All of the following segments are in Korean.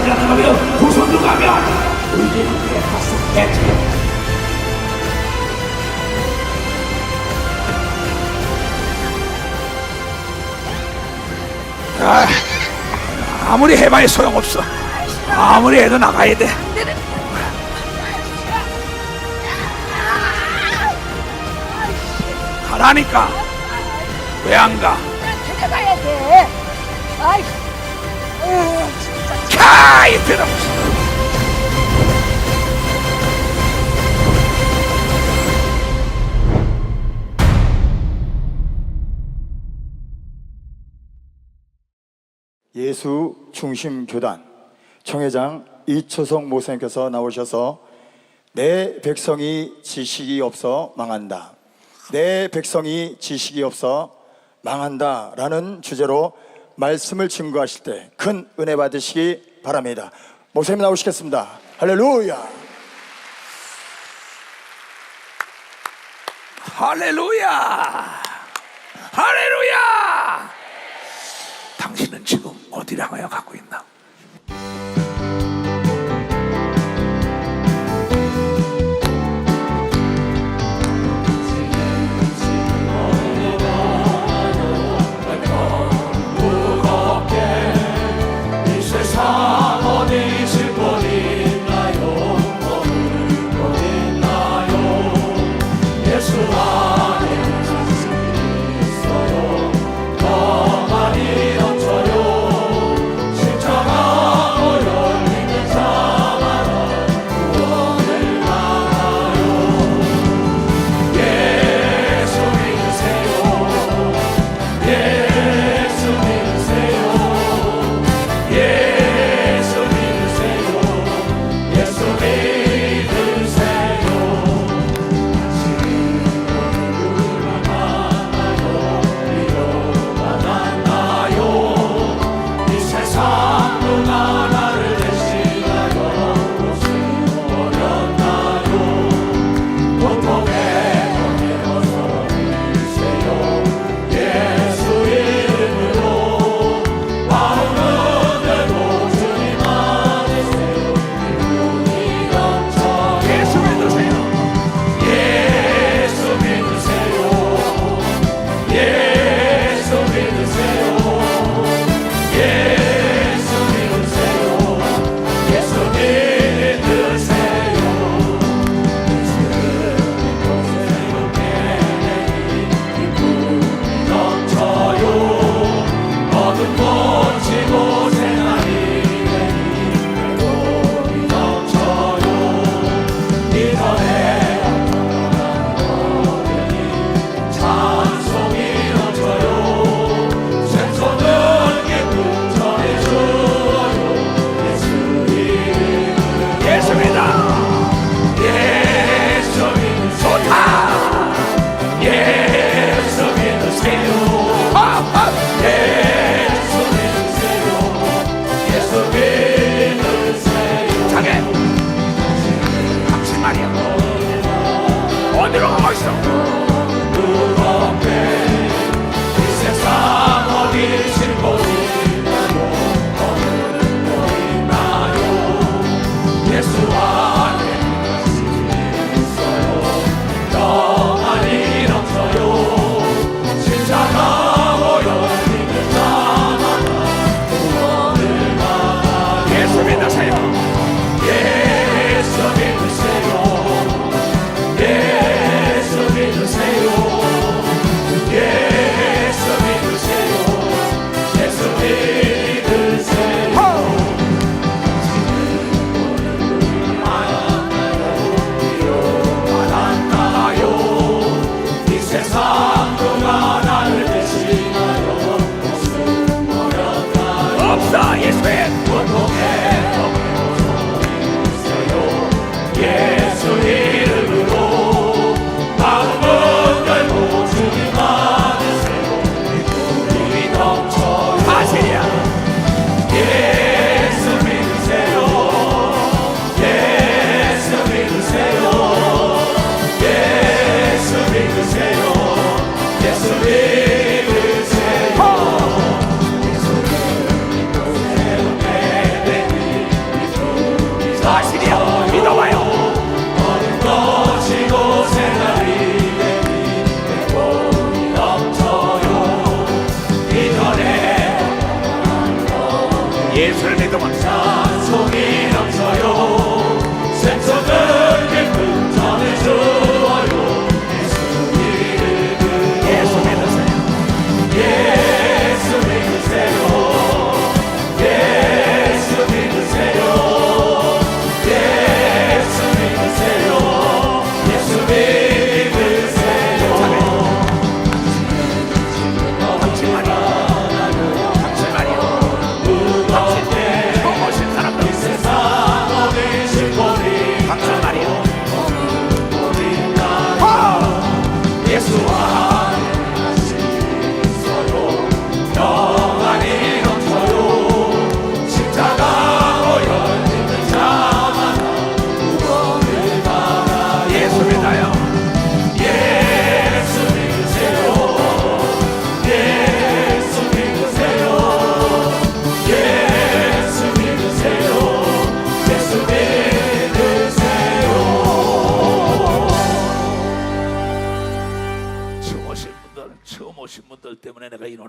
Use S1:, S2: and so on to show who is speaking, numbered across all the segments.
S1: 아니라 가면 후손도 가면 우리는 대파서 대체. 아무리 해봐야 소용없어. 아무리 해도 나가야 돼. 가라니까. 왜 안 가?
S2: 데려가야 돼. 아이, 진짜.
S1: 캬, 이 변함없어.
S3: 예수 중심 교단 청회장 이초성 목사님께서 나오셔서 내 백성이 지식이 없어 망한다, 내 백성이 지식이 없어 망한다 라는 주제로 말씀을 증거하실 때 큰 은혜 받으시기 바랍니다. 목사님 나오시겠습니다. 할렐루야.
S1: 할렐루야. 할렐루야. 당신은 지금 어디를 향하여 가고 있나?
S4: 십자가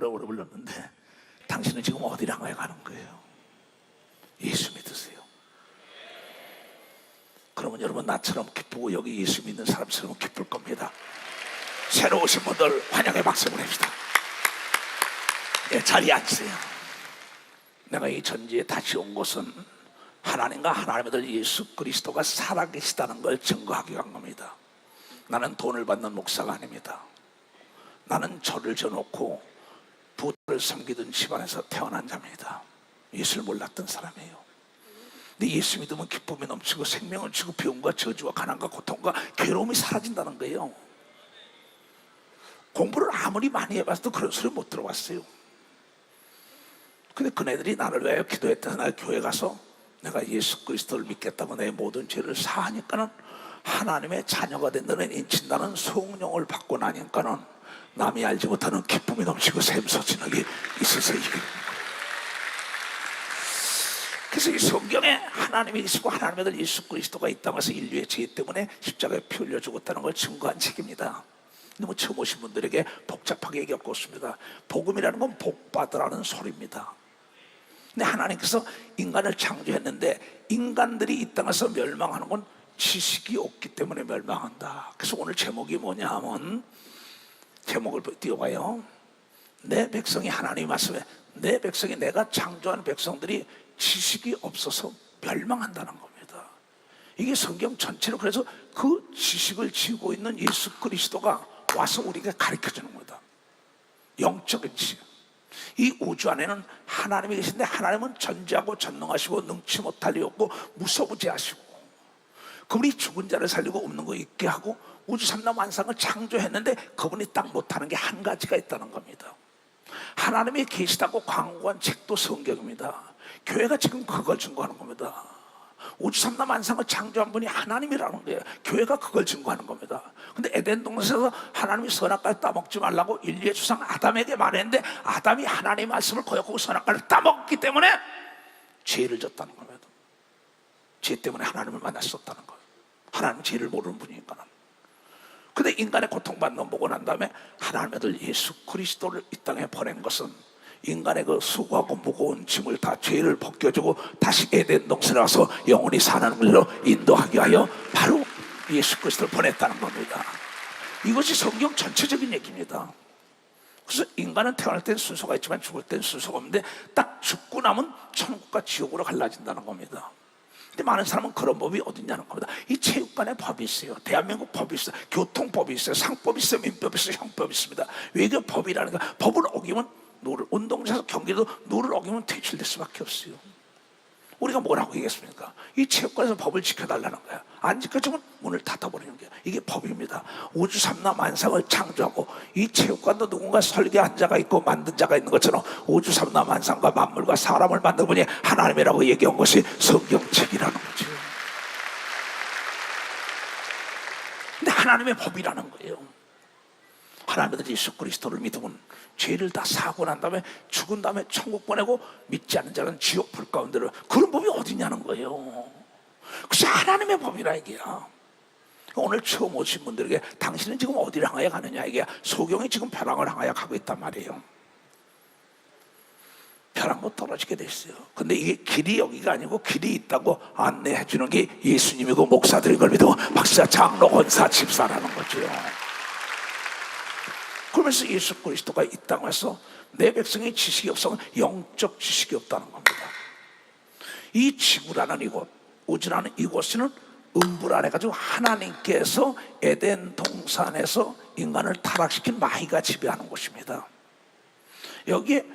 S1: 오래 불렀는데 당신은 지금 어디를 향해 가는 거예요? 예수 믿으세요. 그러면 여러분 나처럼 기쁘고 여기 예수 믿는 사람처럼 기쁠 겁니다. 새로 오신 분들 환영의 박수 보냅시다. 예, 자리에 앉으세요. 내가 이 전지에 다시 온 것은 하나님과 하나님의 아들 예수 그리스도가 살아계시다는 걸 증거하기 위한 겁니다. 나는 돈을 받는 목사가 아닙니다. 나는 저를 져놓고 부들을 섬기던 집안에서 태어난 자입니다. 예수를 몰랐던 사람이에요. 근데 예수 믿으면 기쁨이 넘치고 생명을 주고 병과 저주와 가난과 고통과 괴로움이 사라진다는 거예요. 공부를 아무리 많이 해봐서도 그런 소리 못 들어봤어요. 근데 그네들이 나를 위하여 기도했다. 날 교회 가서 내가 예수 그리스도를 믿겠다고 내 모든 죄를 사하니까는 하나님의 자녀가 된다는 인친다는 성령을 받고 나니까는 남이 알지 못하는 기쁨이 넘치고 샘솟는 게 있어서 이게. 그래서 이 성경에 하나님이 있고 하나님의 아들 예수 그리스도가 이 땅에서 인류의 죄 때문에 십자가에 피 흘려 죽었다는 걸 증거한 책입니다. 너무 처음 오신 분들에게 복잡하게 얘기하고 있습니다. 복음이라는 건 복받으라는 소리입니다. 근데 하나님께서 인간을 창조했는데 인간들이 이 땅에서 멸망하는 건 지식이 없기 때문에 멸망한다. 그래서 오늘 제목이 뭐냐 하면, 제목을 띄워봐요. 내 백성이, 하나님 말씀에 내 백성이, 내가 창조한 백성들이 지식이 없어서 멸망한다는 겁니다. 이게 성경 전체로, 그래서 그 지식을 지고 있는 예수 그리스도가 와서 우리에게 가르쳐주는 겁니다. 영적인 지식. 이 우주 안에는 하나님이 계신데 하나님은 전지하고 전능하시고 능치 못할 리 없고 무소부지하시고, 그분이 죽은 자를 살리고 없는 거 있게 하고 우주 삼라 만상을 창조했는데 그분이 딱 못하는 게 한 가지가 있다는 겁니다. 하나님이 계시다고 광고한 책도 성경입니다. 교회가 지금 그걸 증거하는 겁니다. 우주 삼라 만상을 창조한 분이 하나님이라는 거예요. 교회가 그걸 증거하는 겁니다. 근데 에덴 동산에서 하나님이 선악과를 따먹지 말라고 인류의 조상 아담에게 말했는데 아담이 하나님의 말씀을 거역하고 선악과를 따먹기 때문에 죄를 졌다는 겁니다. 죄 때문에 하나님을 만날 수 없다는 거예요. 하나님은 죄를 모르는 분이니까. 근데 인간의 고통받는 거 보고 난 다음에 하나님의 아들 예수 그리스도를 이 땅에 보낸 것은 인간의 그 수고하고 무거운 짐을 다, 죄를 벗겨주고 다시 에덴 동산에 와서 영원히 사는 길로 인도하기 위하여 바로 예수 그리스도를 보냈다는 겁니다. 이것이 성경 전체적인 얘기입니다. 그래서 인간은 태어날 땐 순서가 있지만 죽을 땐 순서가 없는데 딱 죽고 나면 천국과 지옥으로 갈라진다는 겁니다. 근데 많은 사람은 그런 법이 어딨냐는 겁니다. 이 체육관에 법이 있어요. 대한민국 법이 있어요. 교통법이 있어요. 상법이 있어요. 민법이 있어요. 형법이 있습니다. 외교법이라는 거, 법을 어기면 노를, 운동장에서 경기도 노를 어기면 퇴출될 수밖에 없어요. 우리가 뭐라고 얘기했습니까? 이 체육관에서 법을 지켜달라는 거야. 안 지켜주면 문을 닫아버리는 거야. 이게 법입니다. 우주 삼라 만상을 창조하고 이 체육관도 누군가 설계한 자가 있고 만든 자가 있는 것처럼 우주 삼라 만상과 만물과 사람을 만든 분이 하나님이라고 얘기한 것이 성경책이라는 거죠. 근데 하나님의 법이라는 거예요. 하나님의 아들 예수 그리스도를 믿으면 죄를 다 사고 난 다음에 죽은 다음에 천국 보내고 믿지 않는 자는 지옥 불 가운데로, 그런 법이 어디냐는 거예요. 그래서 하나님의 법이라 이게야. 오늘 처음 오신 분들에게 당신은 지금 어디를 향하여 가느냐 이게야. 소경이 지금 벼랑을 향하여 가고 있단 말이에요. 벼랑도 떨어지게 됐어요. 근데 이게 길이 여기가 아니고 길이 있다고 안내해 주는 게 예수님이고 목사들인 걸 믿고 박사, 장로, 권사, 집사라는 거죠. 그러면서 예수 그리스도가 이 땅에 와서 내 백성의 지식이 없으면 영적 지식이 없다는 겁니다. 이 지구라는 이곳, 우주라는 이곳에는 음부란해가지고 하나님께서 에덴 동산에서 인간을 타락시킨 마귀가 지배하는 곳입니다. 여기에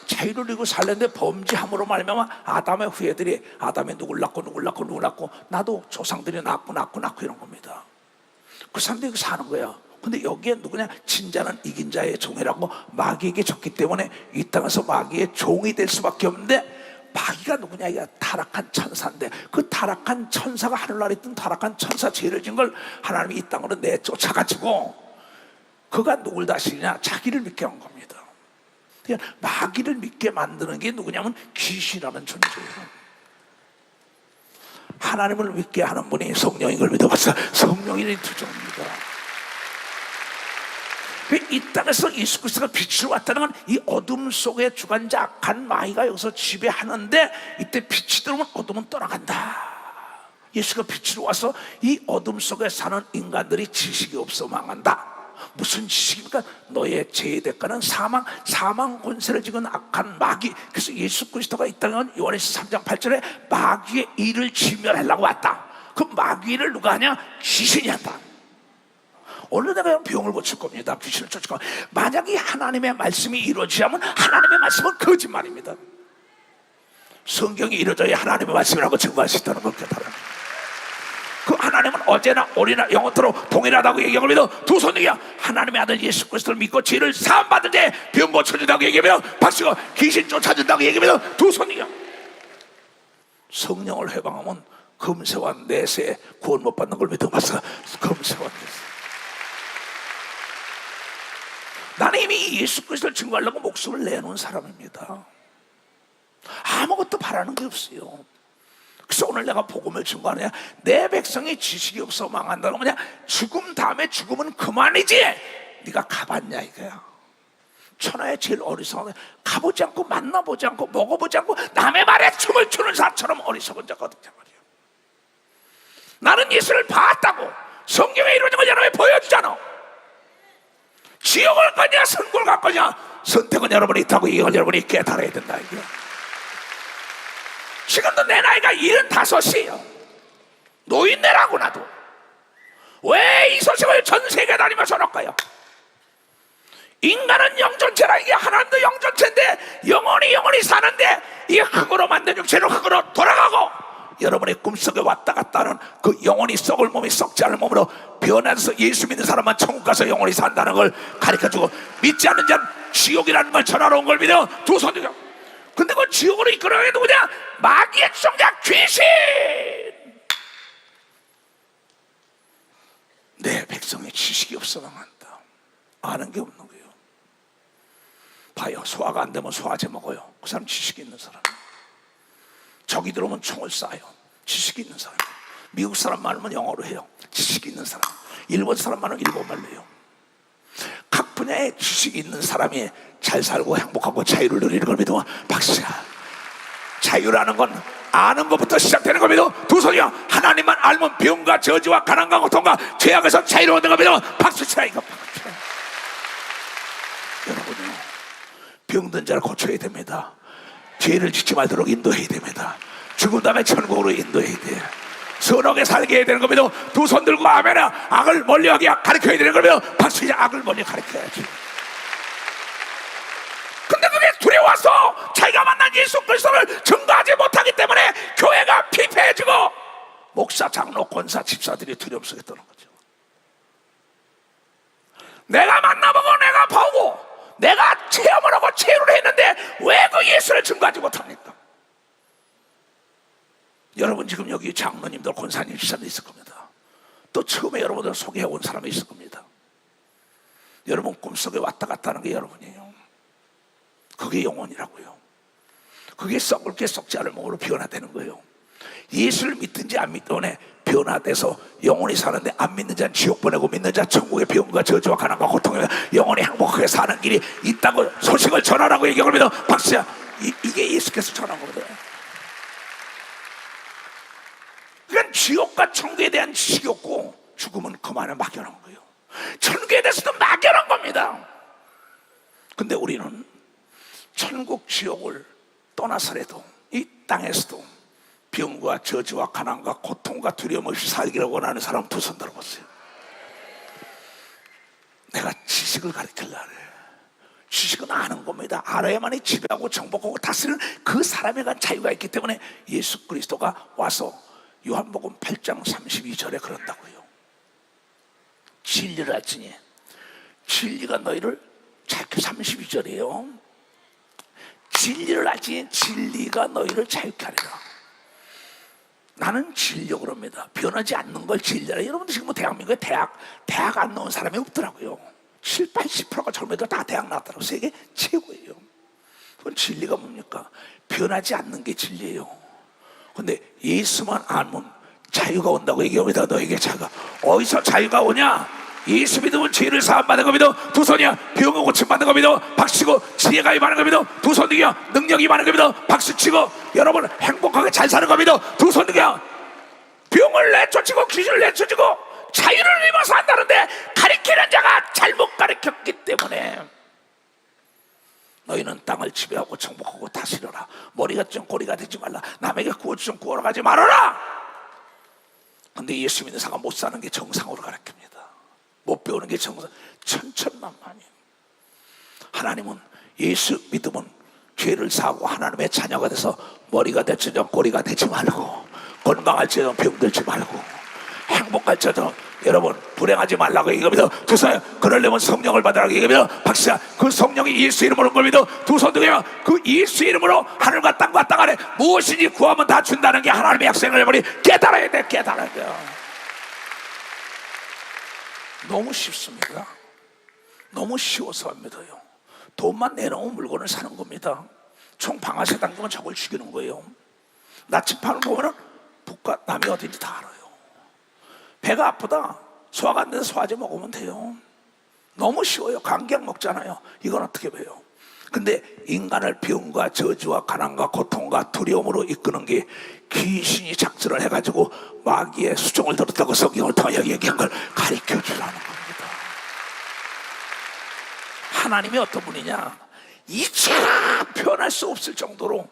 S1: 자유를 이루고 살렸는데 범죄함으로 말미암아 아담의 후예들이 아담이 누굴 낳고 누굴 낳고 누굴 낳고 나도 조상들이 낳고 이런 겁니다. 그 사람들이 사는 거야. 근데 여기에 누구냐? 진자는 이긴 자의 종이라고 마귀에게 졌기 때문에 이 땅에서 마귀의 종이 될 수밖에 없는데, 마귀가 누구냐? 이게 타락한 천사인데 그 타락한 천사가 하늘나라에 있던 타락한 천사 죄를 진 걸 하나님이 이 땅으로 내쫓아가지고 그가 누굴 다스리냐? 자기를 믿게 한 겁니다. 그러니까 마귀를 믿게 만드는 게 누구냐면 귀신이라는 존재예요. 하나님을 믿게 하는 분이 성령인 걸 믿어봤어. 성령이 두 종입니다. 이 땅에서 예수 그리스도가 빛으로 왔다는 건 이 어둠 속에 주관자 악한 마귀가 여기서 지배하는데, 이때 빛이 들어오면 어둠은 떠나간다. 예수가 빛으로 와서 이 어둠 속에 사는 인간들이 지식이 없어 망한다. 무슨 지식입니까? 너의 죄의 대가는 사망 권세를 지닌 악한 마귀. 그래서 예수 그리스도가 있다는 건 요한일서 3장 8절에 마귀의 일을 진멸하려고 왔다. 그 마귀를 누가 하냐? 귀신이 한다. 오늘 내가 병을 고칠 겁니다. 귀신을 쫓을 겁니다. 만약 이 하나님의 말씀이 이루어지자면 하나님의 말씀은 거짓말입니다. 성경이 이루어져야 하나님의 말씀이라고 증거할 수 있다는 걸 깨달아요. 그 하나님은 어제나 오리나 영원토록 동일하다고 얘기하고 믿어 두 손 들기야. 하나님의 아들 예수 그리스도를 믿고 죄를 사함 받을 때 병 고쳐준다고 얘기하며 박수가 귀신 쫓아준다고 얘기하며 두 손 들기야. 성령을 회방하면 금세와 내세 구원 못 받는 걸 믿어 봤어. 금세와 내세. 나는 이미 예수 그리스도를 증거하려고 목숨을 내놓은 사람입니다. 아무것도 바라는 게 없어요. 그래서 오늘 내가 복음을 증거하느냐, 내 백성이 지식이 없어 망한다는 거냐, 죽음 다음에 죽음은 그만이지. 네가 가봤냐 이거야. 천하의 제일 어리석은 가보지 않고 만나보지 않고 먹어보지 않고 남의 말에 춤을 추는 사처럼 어리석은 자가 어딨냐 말이야. 나는 예수를 봤다고 성경에 이루어진 걸 여러분이 보여주잖아. 지옥을 가냐 선골 갈 거냐, 선택은 여러분이 있다고 이걸 여러분이 깨달아야 된다 이거야. 지금도 내 나이가 75이에요 노인네라고. 나도 왜 이 소식을 전 세계 다니면서 할까요? 인간은 영존체라. 이게 하나님도 영존체인데 영원히 사는데, 이게 흙으로 만든 육체로 흙으로 돌아가고, 여러분의 꿈속에 왔다 갔다 하는 그 영원히 썩을 몸이 썩지 않을 몸으로 변해서 예수 믿는 사람만 천국 가서 영원히 산다는 걸 가르쳐주고, 믿지 않는 자는 지옥이라는 걸 전하러 온 걸 믿어 두 손 들어. 근데 그 지옥으로 이끌어가게 누구냐? 마귀의 주종자 귀신. 내 백성의 지식이 없어 망한다. 아는 게 없는 거예요. 봐요, 소화가 안 되면 소화제 먹어요. 그 사람 지식이 있는 사람. 적이 들어오면 총을 쏴요. 지식이 있는 사람. 미국 사람 말하면 영어로 해요. 지식이 있는 사람. 일본 사람 말하면 일본말로 해요. 각 분야에 지식이 있는 사람이 잘 살고 행복하고 자유를 누리는 걸 믿어 박수야. 자유라는 건 아는 것부터 시작되는 걸 믿어 두 손이야. 하나님만 알면 병과 저주와 가난과 고통과 죄악에서 자유로운 걸 믿어 박수치라 이거. 여러분요, 병든 자를 고쳐야 됩니다. 죄를 짓지 말도록 인도해야 됩니다. 죽은 다음에 천국으로 인도해야 돼. 선하게 살게 해야 되는 겁니다. 두 손 들고 아멘아. 악을 멀리하게 가르쳐야 되는 겁니다. 박수야. 악을 멀리 가르쳐야지. 근데 그게 두려워서 자기가 만난 예수 그리스도를 증거하지 못하기 때문에 교회가 피폐해지고 목사, 장로, 권사, 집사들이 두려움 속에 떠는 거죠. 내가 만나보고 내가 보고 내가 체험을 하고 체류를 했는데 왜 그 예수를 증거하지 못합니까? 여러분 지금 여기 장로님들, 권사님, 집사님 있을 겁니다. 또 처음에 여러분들 소개해온 사람이 있을 겁니다. 여러분 꿈속에 왔다 갔다 하는 게 여러분이에요. 그게 영혼이라고요. 그게 썩을 게 썩지 않을 몸으로 변화되는 거예요. 예수를 믿든지 안 믿든지 변화돼서 영원히 사는데, 안 믿는 자는 지옥 보내고 믿는 자는 천국의 병과 저주와 가난과 고통에 영원히 행복하게 사는 길이 있다고 소식을 전하라고 얘기합니다. 박수야. 이게 예수께서 전한 거거든. 그러니까 지옥과 천국에 대한 지식이 없고 죽음은 그만에 막연한 거예요. 천국에 대해서도 막연한 겁니다. 근데 우리는 천국 지옥을 떠나서라도 이 땅에서도 병과 저주와 가난과 고통과 두려움 없이 살기를 원하는 사람 두 손 들어보세요. 내가 지식을 가르치려고 해. 지식은 아는 겁니다. 알아야만이 지배하고 정복하고 다스리는 그 사람에 관한 자유가 있기 때문에 예수 그리스도가 와서 요한복음 8장 32절에 그런다고요. 진리를 알지니 진리가 너희를, 32절이에요. 진리를 알지니 진리가 너희를 자유케 하리라. 나는 진리라고 그럽니다. 변하지 않는 걸 진리라. 여러분들 지금 뭐 대한민국에 대학 안 나온 사람이 없더라고요. 7, 80%가 젊은이들 다 대학 나왔더라고요. 세계 최고예요. 그건 진리가 뭡니까? 변하지 않는 게 진리예요. 근데 예수만 알면 자유가 온다고 얘기합니다. 너에게 자유가. 어디서 자유가 오냐? 예수 믿으면 죄를 사함받는 겁니다. 두 손이야 병을 고침받는 겁니다. 박수치고 지혜가 임하는 겁니다. 두 손이야 능력이 임하는 겁니다. 박수치고 여러분 행복하게 잘 사는 겁니다. 두 손이야 병을 내쫓고 귀신을 내쫓고 자유를 입어서 한다는데 가리키는 자가 잘못 가리켰기 때문에 너희는 땅을 지배하고 정복하고 다스려라. 머리가 좀 꼬리가 되지 말라. 남에게 구워주좀 구워라 가지 말아라. 근데 예수 믿는 사람 못 사는 게 정상으로 가르칩니다. 못 배우는 게 정상. 천천만만이에요. 하나님은 예수 믿으면 죄를 사고 하나님의 자녀가 돼서 머리가 되지도 꼬리가 되지 말고 건강할지도 병들지 말고 행복할지도 여러분 불행하지 말라고 얘기합니다. 두 손 그러려면 성령을 받으라고 얘기합니다. 박수야 그 성령이 예수 이름으로 온 겁니다. 두 손 들고요 그 예수 이름으로 하늘과 땅과 땅 안에 무엇이든지 구하면 다 준다는 게 하나님의 약속을 해버리 깨달아야 돼. 깨달아야 돼요. 너무 쉽습니다. 너무 쉬워서 합니다요. 돈만 내놓으면 물건을 사는 겁니다. 총 방아쇠 당기면 저걸 죽이는 거예요. 나침판을 보면 북과 남이 어딘지 다 알아요. 배가 아프다 소화가 안 돼서 소화제 먹으면 돼요. 너무 쉬워요. 감기약 먹잖아요. 이건 어떻게 배요? 근데 인간을 병과 저주와 가난과 고통과 두려움으로 이끄는 게 귀신이 작전을 해가지고 마귀의 수종을 들었다고 성경을 통하여 얘기한 걸 가르쳐 주라는 겁니다. 하나님이 어떤 분이냐? 이처럼 표현할 수 없을 정도로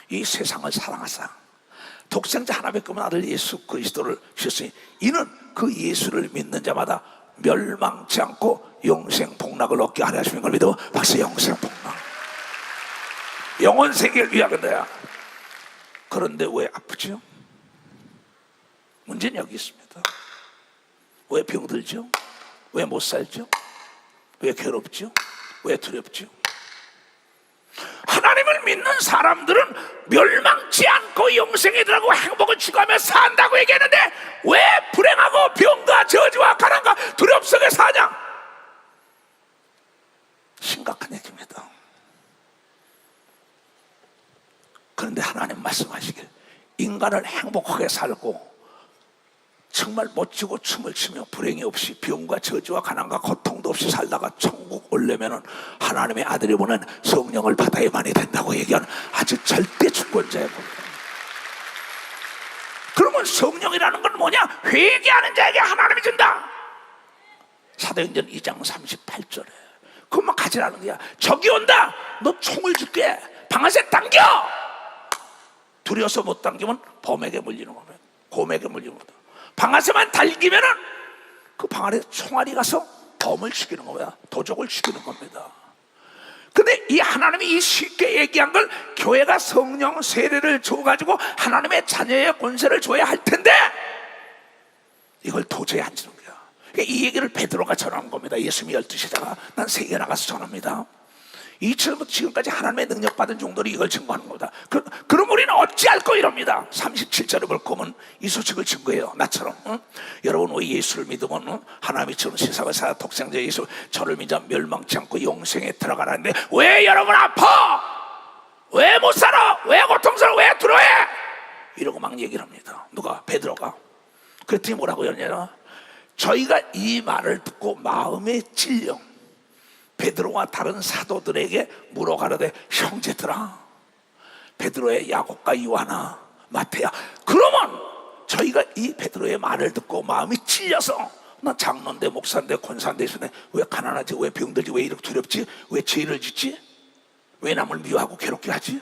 S1: 이 세상을 사랑하사 독생자 하나밖에 없는 아들 예수 그리스도를 주셨으니 이는 그 예수를 믿는 자마다 멸망치 않고 영생 복락을 얻게 하려 하시는 걸 믿어. 박수. 영생 복락 영원 세계를 위하건대야. 그런데 왜 아프죠? 문제는 여기 있습니다. 왜 병들죠? 왜 못 살죠? 왜 괴롭죠? 왜 두렵죠? 하나님을 믿는 사람들은 멸망치 않고 영생에 들어가고 행복을 추구하며 산다고 얘기했는데 왜 불행하고 병과 저주와 가난과 두려움 속에 사냐? 심각한 얘기입니다. 그런데 하나님 말씀하시길 인간을 행복하게 살고 정말 멋지고 춤을 추며 불행이 없이 병과 저주와 가난과 고통도 없이 살다가 천국 오려면은 하나님의 아들이 보낸 성령을 받아야만이 된다고 얘기하는 아주 절대 주권자예요. 그러면 성령이라는 건 뭐냐? 회개하는 자에게 하나님이 준다. 사도행전 2장 38절에 그것만 가지라는 거야. 적이 온다. 너 총을 줄게. 방아쇠 당겨. 두려워서 못 당기면 범에게 물리는 겁니다. 곰에게 물리는 겁니다. 방아쇠만 달기면은 그 방 안에 총알이 가서 범을 죽이는 겁니다. 도적을 죽이는 겁니다. 근데 이 하나님이 이 쉽게 얘기한 걸 교회가 성령 세례를 줘가지고 하나님의 자녀의 권세를 줘야 할 텐데 이걸 도저히 안 주는 거야. 이 얘기를 베드로가 전한 겁니다. 예수님이 12시다가 난 세계 나가서 전합니다. 이처럼 지금까지 하나님의 능력 받은 종들이 이걸 증거하는 겁니다. 그럼 우리는 어찌할까 이럽니다. 37절에 볼 거면 이 소식을 증거해요. 나처럼 여러분 왜 예수를 믿으면 하나님이처럼 세상을 살아 독생자 예수 저를 믿자 멸망치 않고 영생에 들어가라는데 왜 여러분 아파? 왜 못 살아? 왜 고통스러워? 왜 두려워해? 이러고 막 얘기를 합니다. 누가? 베드로가. 그랬더니 뭐라고 했냐면 저희가 이 말을 듣고 마음에 찔려 베드로와 다른 사도들에게 물어가려되 형제들아 베드로의 야곱과 요한아 마태야 그러면 저희가 이 베드로의 말을 듣고 마음이 찔려서 나 장로인데 목사인데 권사인데 왜 가난하지? 왜 병들지? 왜 이렇게 두렵지? 왜 죄를 짓지? 왜 남을 미워하고 괴롭게 하지?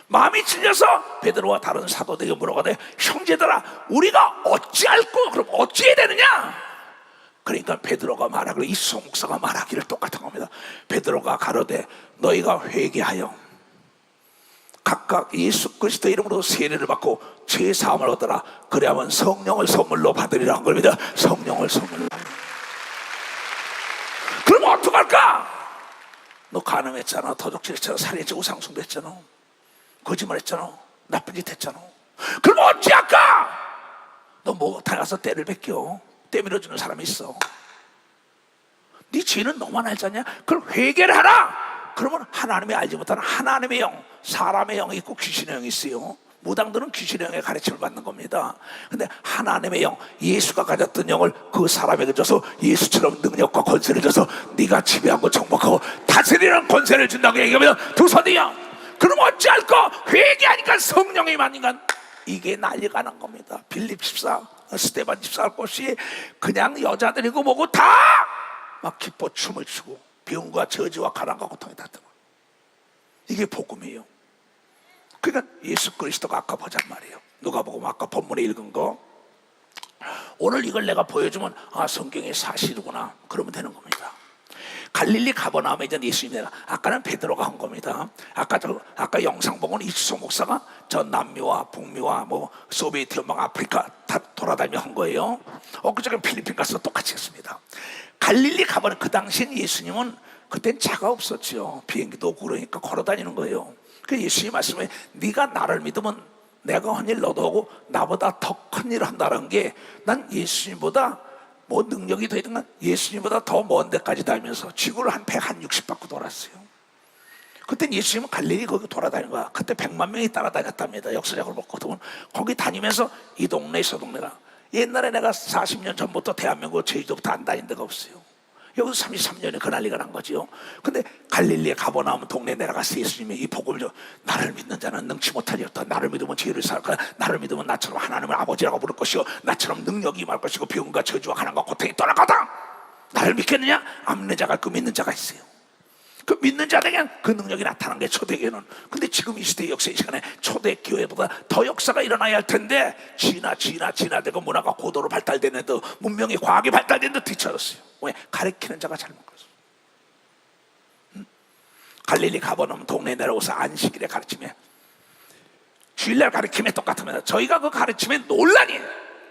S1: 마음이 찔려서 베드로와 다른 사도들에게 물어가되 형제들아 우리가 어찌할꼬? 그럼 어찌해야 되느냐? 그러니까 베드로가 말하기를 이수성 목사가 말하기를 똑같은 겁니다. 베드로가 가로되 너희가 회개하여 각각 예수 그리스도 이름으로 세례를 받고 죄 사함을 얻어라. 그래야만 성령을 선물로 받으리라는 겁니다. 성령을 선물로. 그럼 어떡할까? 너 간음했잖아, 도둑질했잖아, 살인했잖아, 우상숭배 했잖아, 거짓말했잖아, 나쁜 짓 했잖아. 그럼 어찌할까? 너 뭐 다가서 때를 베껴 때밀어주는 사람이 있어. 네 죄는 너만 알잖냐? 그럼 회개를 하라. 그러면 하나님이 알지 못하는 하나님의 영, 사람의 영이 있고 귀신의 영이 있어요. 무당들은 귀신의 영의 가르침을 받는 겁니다. 근데 하나님의 영, 예수가 가졌던 영을 그 사람에게 줘서 예수처럼 능력과 권세를 줘서 네가 지배하고 정복하고 다스리는 권세를 준다고 얘기하면 두 손이야. 그럼 어찌할까? 회개하니까 성령이 임하니까 이게 난리가 난 겁니다. 빌립 집사, 스데반 집사 할 것이 그냥 여자들이고 뭐고 다 막 기뻐 춤을 추고 병과 저주와 가난과 고통이 닿더라. 이게 복음이에요. 그러니까 예수 그리스도가 아까 보잔 말이에요. 누가복음 아까 본문에 읽은 거 오늘 이걸 내가 보여주면 아 성경의 사실이구나 그러면 되는 겁니다. 갈릴리 가버나움에 이제 예수님이 아까는 베드로가 한 겁니다. 아까 영상 보고는 이수성 목사가 전 남미와 북미와 뭐 소비에트 연방 아프리카 다 돌아다니며 한 거예요. 엊그저께 필리핀 가서 똑같이 했습니다. 갈릴리 가버나 그 당시엔 예수님은 그땐 차가 없었죠. 비행기도 없고 그러니까 걸어다니는 거예요. 그 예수님 말씀에 네가 나를 믿으면 내가 한 일 너도 하고 나보다 더 큰 일을 한다는 게 난 예수님보다 뭐 능력이 더 있든 간 예수님보다 더 먼 데까지 다니면서 지구를 한 160 바퀴 돌았어요. 그때 예수님은 갈릴리 거기 돌아다니는 거야. 그때 100만 명이 따라다녔답니다. 역사적으로 보거든. 거기 다니면서 이 동네 저 동네가 옛날에 내가 40년 전부터 대한민국 제주도부터 안 다닌 데가 없어요. 여기서 33년에 그 난리가 난 거지요. 근데 갈릴리에 가버나움 동네에 내려가서 예수님이 이 복음을 줘. 나를 믿는 자는 능치 못하리였다. 나를 믿으면 지혜를 살 거야. 나를 믿으면 나처럼 하나님을 아버지라고 부를 것이요 나처럼 능력이 임할 것이고 병과 저주와 가난과 고통이 떠날 거다. 나를 믿겠느냐? 안 믿는 자가 있고 믿는 자가 있어요. 그 믿는 자에게 그 능력이 나타난 게 초대교회는. 근데 지금 이 시대 역사의 시간에 초대교회보다 더 역사가 일어나야 할 텐데 진화되고 문화가 고도로 발달되는데 문명이 과학이 발달되는데 뒤처졌어요. 왜? 가르치는 자가 잘못 가서. 갈릴리 가버나움 동네에 내려오서 안식일에 가르침에 주일날 가르침에 똑같으면 저희가 그 가르침에 논란이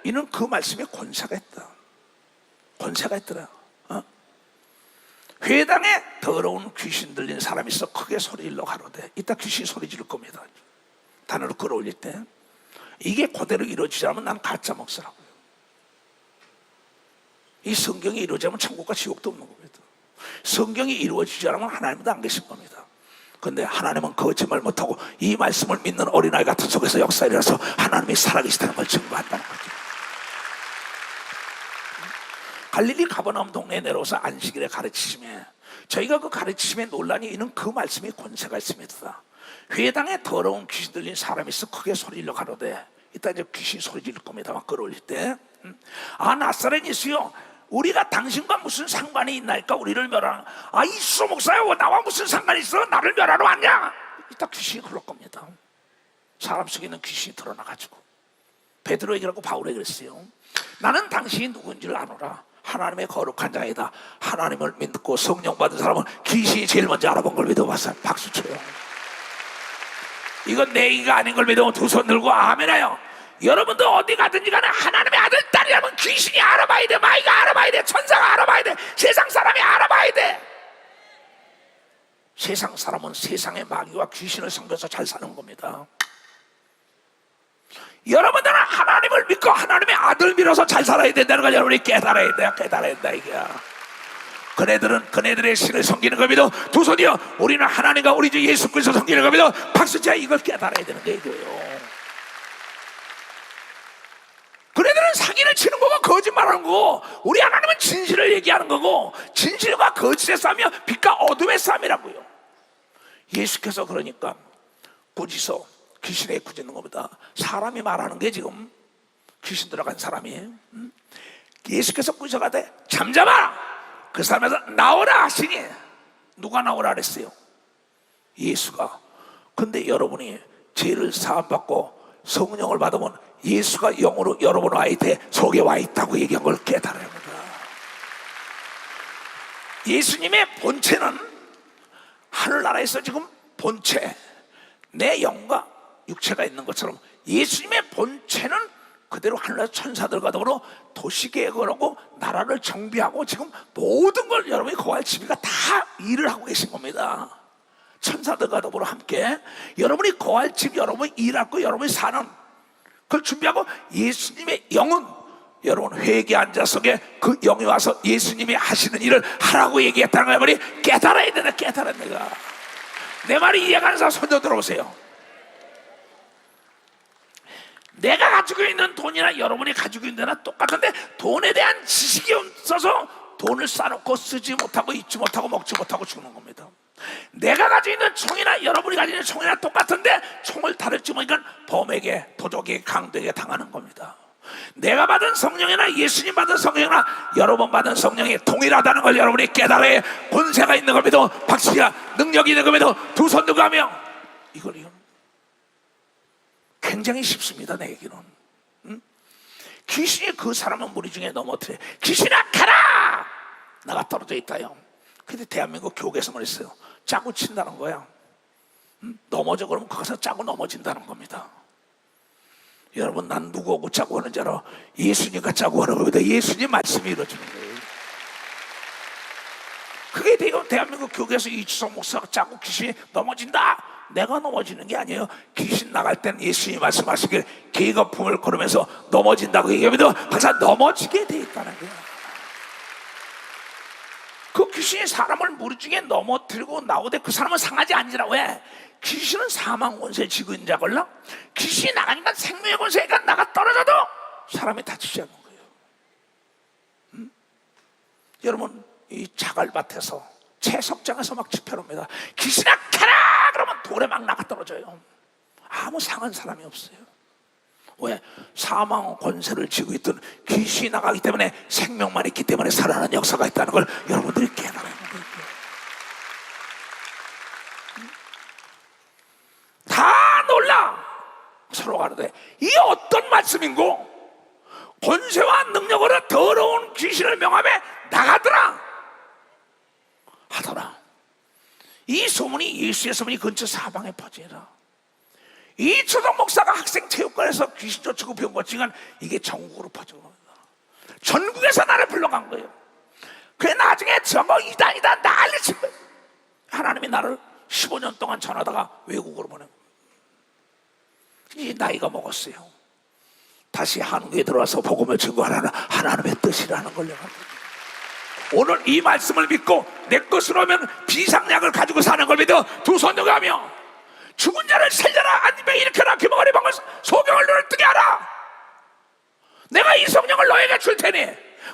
S1: 이는 그 말씀에 권세가 있다. 권세가 있더라. 회당에 더러운 귀신 들린 사람이 있어 크게 소리 질러 가로되 이따 귀신이 소리 지를 겁니다. 단어를 끌어올릴 때 이게 그대로 이루어지자면 난 가짜 목사라고요. 이 성경이 이루어지면 천국과 지옥도 없는 겁니다. 성경이 이루어지지 않으면 하나님도 안 계신 겁니다. 근데 하나님은 거짓말 못하고 이 말씀을 믿는 어린아이 같은 속에서 역사에 일어나서 하나님이 살아계시다는 걸 증거한다는 거죠. 갈릴리 가버나움 동네에 내려와서 안식일에 가르치심에 저희가 그 가르치심에 논란이 있는 그 말씀이 권세가 있습니다. 회당에 더러운 귀신 들린 사람이 있어 크게 소리질러 가로되 이따 이제 귀신 소리 지를 겁니다. 막 끌어올릴 때 아 나사렛 예수요 우리가 당신과 무슨 상관이 있나이까 우리를 멸하는 아 이수 목사요 나와 무슨 상관이 있어 나를 멸하러 왔냐 이따 귀신이 그럴 겁니다. 사람 속에 있는 귀신이 드러나가지고 베드로에게라고 바울에게 그랬어요. 나는 당신이 누군지를 아노라. 하나님의 거룩한 자이다. 하나님을 믿고 성령 받은 사람은 귀신이 제일 먼저 알아본 걸 믿어봤어요. 박수 쳐요. 이건 내 얘기가 아닌 걸 믿으면 두 손 들고 아멘해요. 여러분도 어디 가든지 간에 하나님의 아들 딸이라면 귀신이 알아봐야 돼. 마이가 알아봐야 돼. 천사가 알아봐야 돼. 세상 사람이 알아봐야 돼. 세상 사람은 세상의 마귀와 귀신을 섬겨서 잘 사는 겁니다. 여러분들은 하나님을 믿고 하나님의 아들 믿어서 잘 살아야 된다는 걸 여러분이 깨달아야 돼요. 깨달아야 된다 이게. 그네들은 그네들의 신을 섬기는 겁니다. 두 손이요 우리는 하나님과 우리 주 예수 그리스도 섬기는 겁니다. 박수치야 이걸 깨달아야 되는 게 이거예요. 그네들은 사기를 치는 거고 거짓말하는 거고 우리 하나님은 진실을 얘기하는 거고 진실과 거짓의 싸움이요 빛과 어둠의 싸움이라고요. 예수께서 그러니까 꾸짖어 귀신에 꾸짖는 겁니다. 사람이 말하는 게 지금 귀신 들어간 사람이에요. 예수께서 꾸짖어가되 잠잠아 그 사람에서 나오라 하시니 누가 나오라 그랬어요? 예수가. 근데 여러분이 죄를 사함받고 성령을 받으면 예수가 영으로 여러분 아이들 속에 와 있다고 얘기한 걸 깨달아야 합니다. 예수님의 본체는 하늘나라에서 지금 본체 내 영과 육체가 있는 것처럼 예수님의 본체는 그대로 하늘나라 천사들과 더불어 도시계획을 하고 나라를 정비하고 지금 모든 걸 여러분이 거할 지비가 다 일을 하고 계신 겁니다. 천사들과 더불어 함께 여러분이 거할 집 여러분이 일하고 여러분이 사는 그걸 준비하고 예수님의 영은 여러분 회개 앉아 속에 그 영이 와서 예수님이 하시는 일을 하라고 얘기했다는 걸 여러분이 깨달아야 된다. 깨달아야 된다. 내 말이 이해가는 사람 손 좀 들어보세요. 내가 가지고 있는 돈이나 여러분이 가지고 있는 데나 똑같은데 돈에 대한 지식이 없어서 돈을 쌓아놓고 쓰지 못하고 입지 못하고 먹지 못하고 죽는 겁니다. 내가 가지고 있는 총이나 여러분이 가지고 있는 총이나 똑같은데 총을 다룰지 모르니까 범에게, 도적에게, 강도에게 당하는 겁니다. 내가 받은 성령이나 예수님 받은 성령이나 여러분 받은 성령이 동일하다는 걸 여러분이 깨달아야 권세가 있는 걸 믿어, 박치가 능력이 있는 걸 믿어 두 손 들고 하며 이걸요 굉장히 쉽습니다. 내 얘기는. 귀신이 그 사람은 무리 중에 넘어뜨려. 귀신아 가라! 나가 떨어져 있다요. 근데 대한민국 교회에서 말했어요. 짜고 친다는 거야. 넘어져 그러면 거기서 짜고 넘어진다는 겁니다. 여러분, 난 누구하고 짜고 하는 줄 알아? 예수님과 짜고 하는 겁니다. 예수님 말씀이 이루어지는 거예요. 그게 대한민국 교회에서 이주성 목사가 짜고 귀신이 넘어진다. 내가 넘어지는 게 아니에요. 귀신 나갈 때는 예수님이 말씀하시길 개가 품을 걸으면서 넘어진다고 얘기하면 항상 넘어지게 돼 있다는 거예요. 그 귀신이 사람을 무리 중에 넘어뜨리고 나오되 그 사람은 상하지 아니라. 왜? 귀신은 사망 권세 지고 있는 자걸라. 귀신이 나가니까 생명의 권세가 나가 떨어져도 사람이 다치지 않는 거예요. 여러분, 이 자갈밭에서 채석장에서 막 집회합니다. 귀신아 가라! 그러면 돌에 막 나가 떨어져요. 아무 상한 사람이 없어요. 왜? 사망 권세를 쥐고 있던 귀신이 나가기 때문에 생명만 있기 때문에 살아나는 역사가 있다는 걸 여러분들이 깨달아야 합니다. 다 놀라. 서로 가는데 이 어떤 말씀인고? 권세와 능력으로 더러운 귀신을 명함에 나가더라 하더라. 이 소문이, 예수의 소문이 근처 사방에 퍼지라. 이초동 목사가 학생 체육관에서 귀신 쫓고 병 고치니까 이게 전국으로 퍼진 겁니다. 전국에서 나를 불러간 거예요. 그래 나중에 저거 이단이다 난리친 거예요. 하나님이 나를 15년 동안 전하다가 외국으로 보낸 거예요. 이제 나이가 먹었어요. 다시 한국에 들어와서 복음을 증거하라는 하나님의 뜻이라는 걸 내가 오늘 이 말씀을 믿고 내 것으로 하면 비상약을 가지고 사는 걸 믿어 두 손 들고 하며 죽은 자를 살려라, 안병 일으켜라, 귀머거리 방을 소경을 눈을 뜨게 하라. 내가 이 성령을 너에게 줄 테니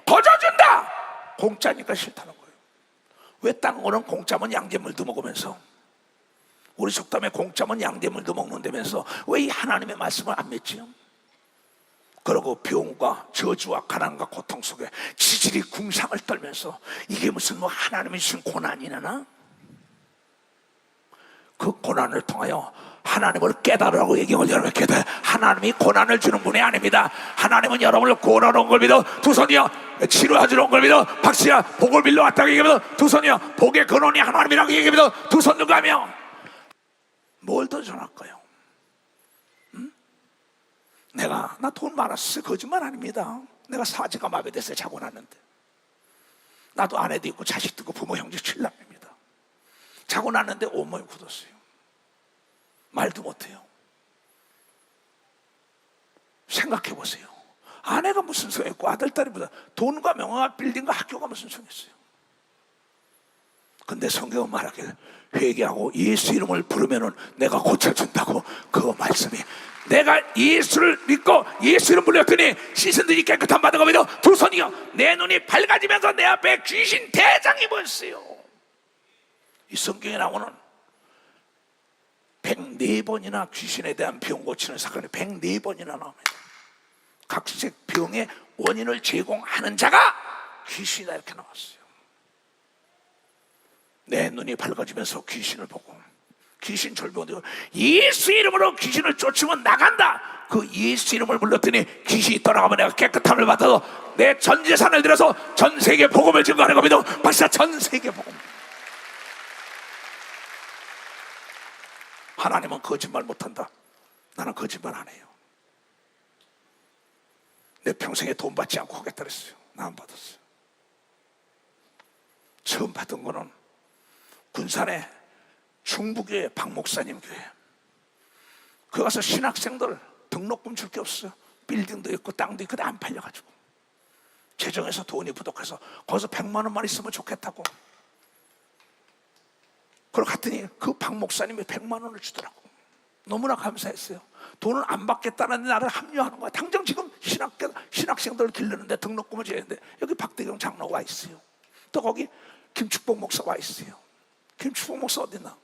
S1: 거저준다. 공짜니까 싫다는 거예요. 왜 딴 거는 공짜면 양잿물도 먹으면서, 우리 속담에 공짜면 양잿물도 먹는다면서 왜 이 하나님의 말씀을 안 믿지요? 그러고 병과 저주와 가난과 고통 속에 지질이 궁상을 떨면서 이게 무슨 뭐 하나님이 주신 고난이나? 그 고난을 통하여 하나님을 깨달으라고 얘기하면 여러분 깨달아요. 하나님이 고난을 주는 분이 아닙니다. 하나님은 여러분을 구원하러 온 걸 믿어 두 손이여, 치료하러 온 걸 믿어 박씨야 복을 빌려 왔다고 얘기하면 두 손이여, 복의 근원이 하나님이라고 얘기하면 두 손 들고 하며 뭘 더 전할까요? 나 돈 많았어요. 거짓말 아닙니다. 내가 사지가 마비됐어요. 자고 났는데. 나도 아내도 있고 자식도 있고 부모 형제 7남입니다. 자고 났는데 온몸이 굳었어요. 말도 못해요. 생각해 보세요. 아내가 무슨 소용있고 아들딸이보다 돈과 명예와 빌딩과 학교가 무슨 소용있어요. 근데 성경은 말하길 회개하고 예수 이름을 부르면은 내가 고쳐준다고. 그 말씀이 내가 예수를 믿고 예수 이름 불렀더니 시선들이 깨끗한 받은 거 믿어 두 손이요, 내 눈이 밝아지면서 내 앞에 귀신 대장이 보였어요. 이 성경에 나오는 104번이나 귀신에 대한 병 고치는 사건이 104번이나 나옵니다. 각색 병의 원인을 제공하는 자가 귀신이다 이렇게 나왔어요. 내 눈이 밝아지면서 귀신을 보고 귀신 절병되고 예수 이름으로 귀신을 쫓으면 나간다. 그 예수 이름을 불렀더니 귀신이 떠나가면 내가 깨끗함을 받아서 내 전 재산을 들여서 전 세계 복음을 증거하는 겁니다. 박사 전 세계 복음. 하나님은 거짓말 못한다. 나는 거짓말 안 해요. 내 평생에 돈 받지 않고 하겠다 그랬어요. 나 안 받았어요. 처음 받은 거는 군산에 충북의 박 목사님 교회. 그 가서 신학생들 등록금 줄 게 없어요. 빌딩도 있고 땅도 있고 안 팔려가지고 재정에서 돈이 부족해서 거기서 100만 원만 있으면 좋겠다고. 그걸 갔더니 그 박 목사님이 100만 원을 주더라고. 너무나 감사했어요. 돈을 안 받겠다는데 나를 합류하는 거야. 당장 지금 신학생들을 기르는데 등록금을 줘야 되는데 여기 박대경 장로가 와 있어요. 또 거기 김축복 목사가 와 있어요. 김축복 목사 어딨나?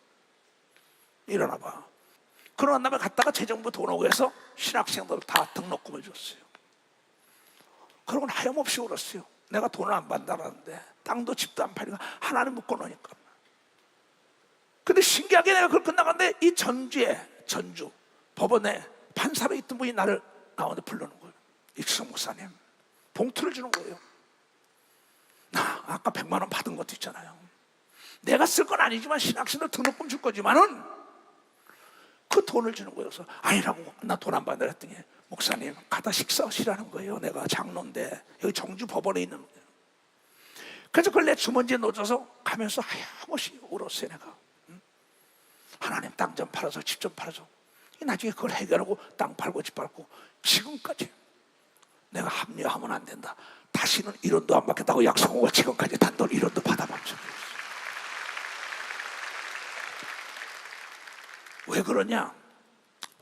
S1: 일어나 봐. 그런 다음에 갔다가 재정부 돈 오고 해서 신학생들 다 등록금을 줬어요. 그러고 하염없이 울었어요. 내가 돈을 안 받는다는데 땅도 집도 안 팔리고 하나를 묶어놓으니까. 근데 신기하게 내가 그걸 끝나갔는데 이 전주 법원에 판사로 있던 분이 나를 나오는데 부르는 거예요. 이추성 목사님, 봉투를 주는 거예요. 나 아까 100만 원 받은 것도 있잖아요. 내가 쓸 건 아니지만 신학생들 등록금 줄 거지만은 그 돈을 주는 거예요. 그래서 아니라고, 나 돈 안 받는다 했더니 목사님 가다 식사하시라는 거예요. 내가 장로인데 여기 정주 법원에 있는 거예요. 그래서 그걸 내 주머니에 넣어줘서 가면서 하염없이 울었어요. 내가 하나님 땅 좀 팔아서 집 좀 팔아서 나중에 그걸 해결하고 땅 팔고 집 팔고 지금까지 내가 합류하면 안 된다. 다시는 1원도 안 받겠다고 약속하고 지금까지 단돈 1원도 받아본 적이 없어요. 왜 그러냐?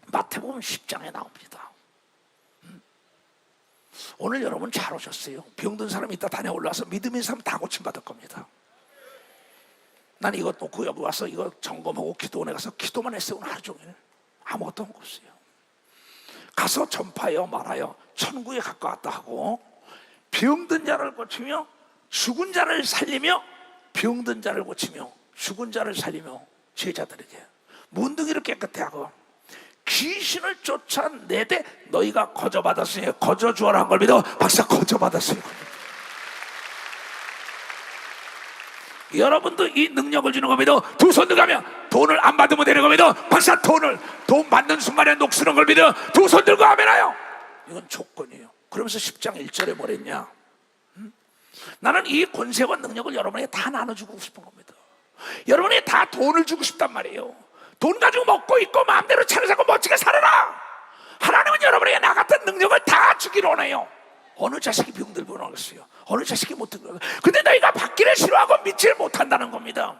S1: 마태복음 10장에 나옵니다. 오늘 여러분 잘 오셨어요. 병든 사람이 이따 단에 올라와서 믿음 있는 사람 다 고침받을 겁니다. 난 이것 놓고 여기 와서 이거 점검하고 기도원에 가서 기도만 했어요. 오늘 하루 종일 아무것도 한 거 없어요. 가서 전파하여 말하여 천국에 가까웠다 하고 병든 자를 고치며 죽은 자를 살리며 병든 자를 고치며 죽은 자를 살리며 제자들에게 문둥이를 깨끗해 하고 귀신을 쫓아내되 너희가 거저받았으니 거저주어라 한 걸 믿어. 박사 거저받았으니 여러분도 이 능력을 주는 겁니다. 두 손 들고 돈을 안 받으면 되는 겁니다. 박사 돈 받는 순간에 녹슬는 걸 믿어. 두 손 들고 하면요. 이건 조건이에요. 그러면서 10장 1절에 뭐랬냐? 나는 이 권세와 능력을 여러분에게 다 나눠주고 싶은 겁니다. 여러분에게 다 돈을 주고 싶단 말이에요. 돈 가지고 먹고 있고 마음대로 차려 사고 멋지게 살아라. 하나님은 여러분에게 나 같은 능력을 다 주기로 원해요. 어느 자식이 병들고 나겠어요? 어느 자식이 못 들고 나겠어요? 근데 너희가 받기를 싫어하고 믿지를 못한다는 겁니다.